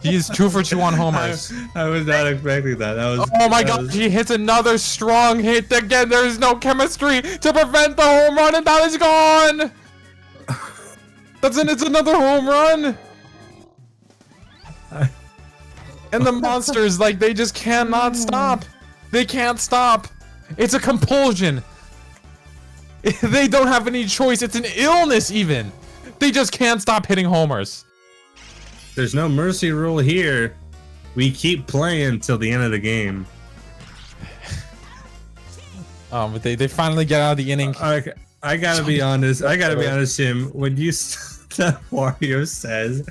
B: He is 2 for 2 on homers.
A: I was not expecting that. That was.
B: Oh my
A: that
B: god,
A: was-
B: he hits another strong hit again. There is no chemistry to prevent the home run, and that is gone. It's another home run. And the monsters, like, they just cannot stop. They can't stop. It's a compulsion. They don't have any choice. It's an illness even. They just can't stop hitting homers.
A: There's no mercy rule here. We keep playing till the end of the game.
B: But they finally get out of the inning.
A: I gotta be honest. I gotta be honest, Jim. When you that Wario says,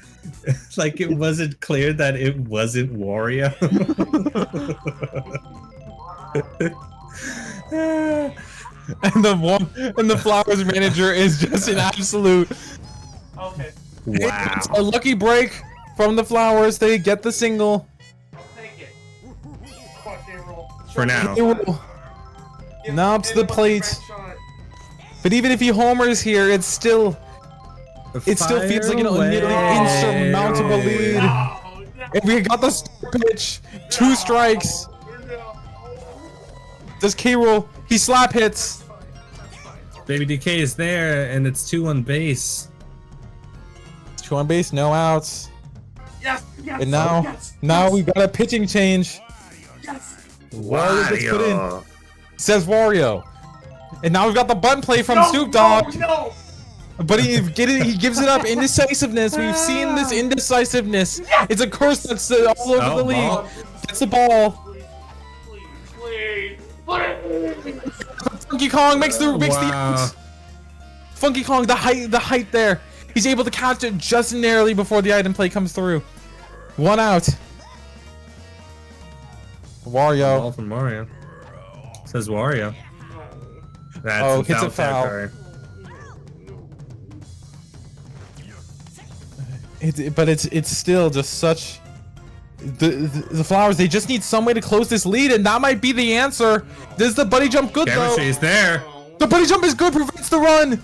A: like it wasn't clear that it wasn't Wario.
B: And the Flowers manager is just an absolute.
E: Okay,
A: Wow.
B: It's a lucky break from the Flowers. They get the single.
E: I'll take it. Fuck, they roll.
A: For now.
B: Now up to the plate.
E: Shot.
B: But even if he homers here, it still feels like an nearly insurmountable lead.
E: Oh, no.
B: If we got the star pitch, 2 strikes.
E: No.
B: Does K-Roll? He slap hits.
A: Baby DK is there, and it's 2 on base.
B: 2 on base, no outs.
E: Yes, yes,
B: And now,
E: yes,
B: we got a pitching change.
E: yes.
B: Wario gets put in.
A: Wario.
B: Says Wario. And now we've got the button play from
E: No,
B: Snoop Dogg.
E: No,
B: But he gives it up. Indecisiveness. We've seen this indecisiveness. It's a curse that's all over the league.
A: Ball.
B: Gets the ball.
E: please, please.
B: Funky Kong makes the
A: Wow.
B: out. Funky Kong, the height there. He's able to catch it just narrowly before the item play comes through. 1 out.
A: Ball
B: Wario.
A: from Mario. Says Wario. That's
B: Oh,
A: a
B: hits
A: foul
B: a foul.
A: territory.
B: But it's still just such. The Flowers, they just need some way to close this lead, and that might be the answer. Does the buddy jump good though?
A: Chemistry's there.
B: The buddy jump is good, prevents the run.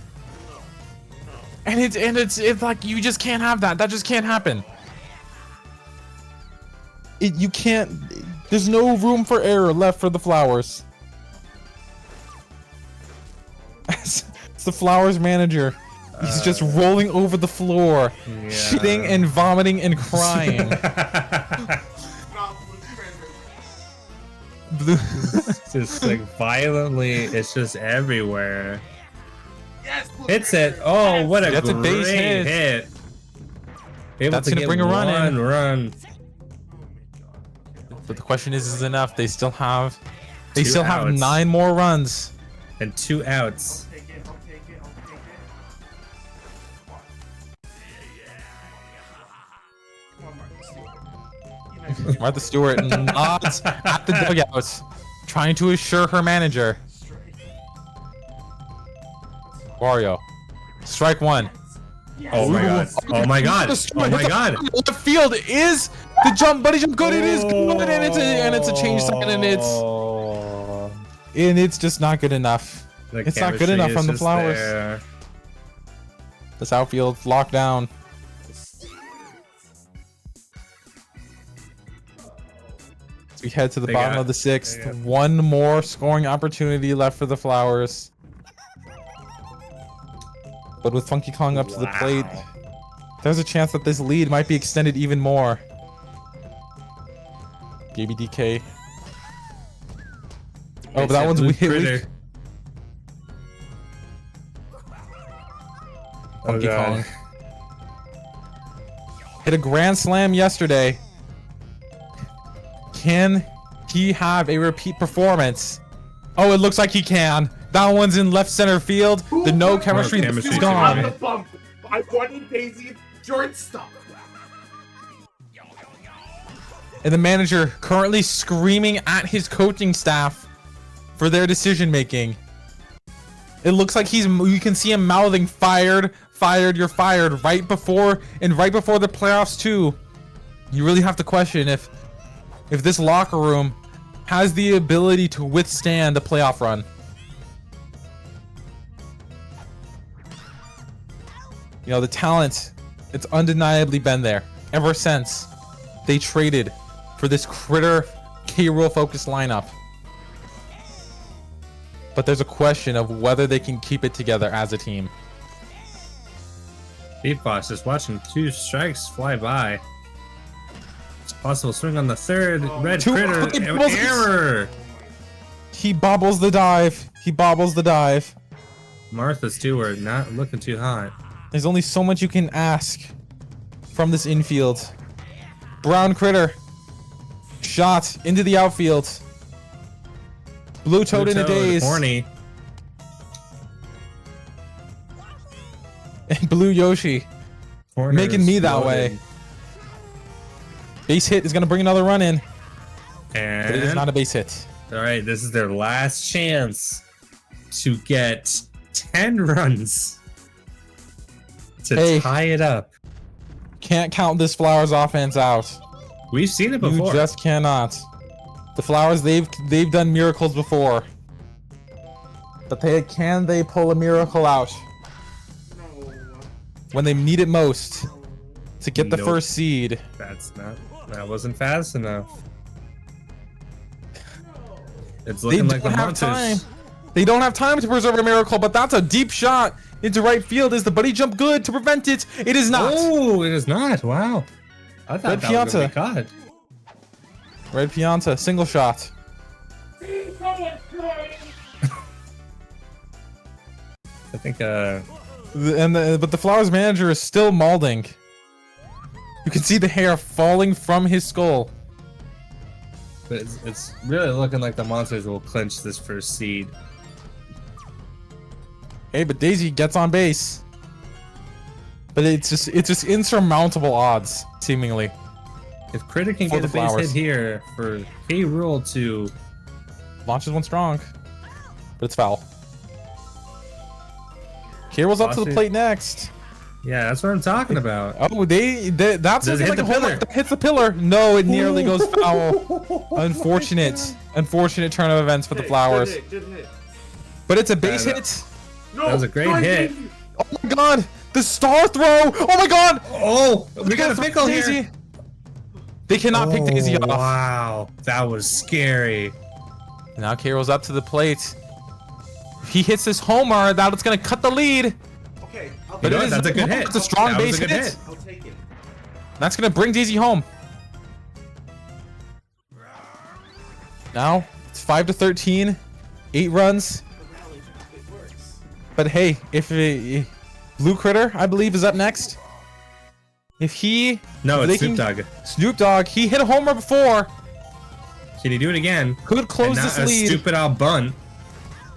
B: And it's like you just can't have that. That just can't happen. You can't. There's no room for error left for the Flowers. It's the Flowers manager. He's just rolling over the floor, shitting and vomiting and crying.
A: Just like violently, it's just everywhere.
E: Yes,
A: Hits it. Oh, what a
B: That's a
A: great
B: base hit.
A: hit. Able
B: That's
A: to
B: gonna
A: get
B: bring a run in.
A: one run.
B: But the question is enough? They still have.
A: Two
B: have
A: outs.
B: 9 more runs.
A: And 2 outs.
E: I'll take it. Come on, Marcus. You
B: Martha Stewart nods at the dugouts, trying to assure her manager. Wario, strike 1.
A: Oh my god. Oh my god. Oh my god.
B: The field is the jump, buddy jump good. It is good, and it's a change second, and it's just not good enough. It's not good enough
A: chemistry
B: from
A: is
B: the
A: just
B: flowers.
A: there.
B: This outfield's locked down. As we head to the
A: They
B: bottom
A: got-
B: of the 6th.
A: they got-
B: One more scoring opportunity left for the Flowers. But with Funky Kong up to the plate, there's a chance that this lead might be extended even more. Baby DK. Oh, but that one's
A: Blue
B: weak.
A: Critter.
B: Funky
A: God.
B: Kong. Hit a grand slam yesterday. Can he have a repeat performance? Oh, it looks like he can. That one's in left center field. The no chemistry is
A: chemistry.
B: gone.
E: On the bump. I wanted Daisy shortstop.
B: And the manager currently screaming at his coaching staff for their decision making. It looks like you can see him mouthing fired, fired, you're fired right before the playoffs too. You really have to question if this locker room has the ability to withstand a playoff run. You know, the talent, it's undeniably been there ever since they traded for this Critter K-Rool focused lineup. But there's a question of whether they can keep it together as a team.
A: Spitballs just watching 2 strikes fly by. It's possible swing on the 3rd. Red
B: Two-
A: Critter.
B: He bobbles-
A: Error.
B: He bobbles the dive. He bobbles the dive.
A: Martha Stewart not looking too hot.
B: There's only so much you can ask from this infield. Brown Critter. Shot into the outfield. Blue Toad in a daze.
A: Horny.
B: And Blue Yoshi.
A: Corners
B: Making me that
A: loaded.
B: way. Base hit is going to bring another run in. But it is
A: And
B: not a base hit.
A: all right, this is their last chance to get 10 runs to
B: Hey.
A: tie it up.
B: Can't count this Flowers offense out.
A: We've seen it
B: You
A: before.
B: just cannot. The Flowers, they've done miracles before. But can they pull a miracle out when they need it most to get the
A: Nope.
B: first seed?
A: That wasn't fast enough. It's
B: They
A: looking
B: don't
A: like the
B: have time.
A: Monsters.
B: They don't have time to preserve a miracle, but that's a deep shot into right field. Is the buddy jump good to prevent it? It is not.
A: Oh, it is not. Wow. I thought
B: Red
A: that was gonna
B: Pianta.
A: be caught.
B: Red Pianta, single shot.
A: I think
B: But the Flowers manager is still mauling. You can see the hair falling from his skull.
A: but it's really looking like the Monsters will clinch this first seed.
B: Hey, but Daisy gets on base. But it's just insurmountable odds, seemingly.
A: If Critter can
B: For
A: get
B: the
A: a base
B: Flowers.
A: hit here for K-Rool to
B: Launches one strong, but it's foul. K-Rool's up to the
A: Bossy.
B: plate next.
A: yeah, that's what I'm talking about.
B: Oh, that's
A: Does it
B: looking
A: hit
B: like
A: the
B: a home
A: pillar?
B: run. That hits the pillar. No, it nearly goes foul. Unfortunate turn of events for the Flowers.
E: Good hit.
B: But it's a base
A: Yeah,
B: hit.
E: No,
A: That was a great
E: no,
A: hit.
E: Daisy.
B: Oh my god, the star throw. Oh my god.
A: Oh, we got a
B: Throw
A: pickle
B: Daisy.
A: here.
B: They cannot pick Daisy off.
A: Wow, that was scary.
B: Now K-Rool's up to the plate. If he hits this homer, that's gonna cut the lead.
E: Okay, I'll
A: You know
B: it
A: what?
B: is-
A: That's a good hit.
B: It's a strong
A: That was
B: base
A: a good
B: hit.
A: hit.
E: I'll take it.
B: That's gonna bring Daisy home. Now it's 5-13, 8 runs.
E: The rally, it works.
B: But hey, if Blue Critter, I believe, is up next. If he
A: No,
B: if
A: it's
B: they
A: Snoop
B: can-
A: Dogg.
B: Snoop Dogg, he hit a homer before.
A: Can he do it again?
B: Could close
A: And not
B: this
A: a
B: lead.
A: stupid out bunt.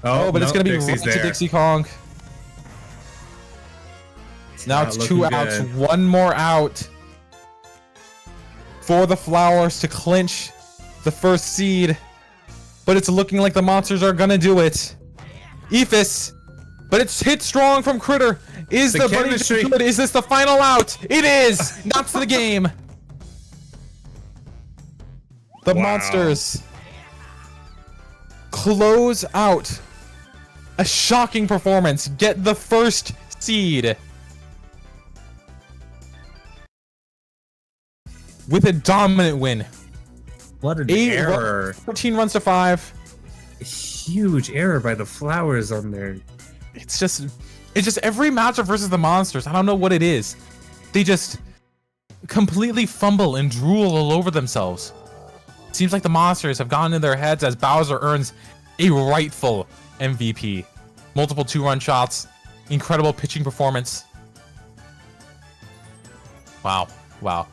B: Oh, but it's
A: no,
B: gonna be
A: Dixie's
B: right to
A: there.
B: Dixie Kong. Now
A: not
B: it's 2
A: looking
B: outs,
A: good.
B: 1 more out for the Flowers to clinch the first seed. But it's looking like the Monsters are gonna do it. Ephus, but it's hit strong from Critter. Is
A: The
B: the buddy
A: chemistry.
B: good? Is this the final out? It is. That's the game. The
A: Wow.
B: Monsters close out A shocking performance. Get the first seed. With a dominant win.
A: What an error.
B: 14 runs to 5.
A: A huge error by the flowers on there.
B: It's just every matchup versus the monsters. I don't know what it is. They just completely fumble and drool all over themselves. Seems like the monsters have gotten in their heads as Bowser earns a rightful MVP. Multiple 2-run shots. Incredible pitching performance. Wow. Wow.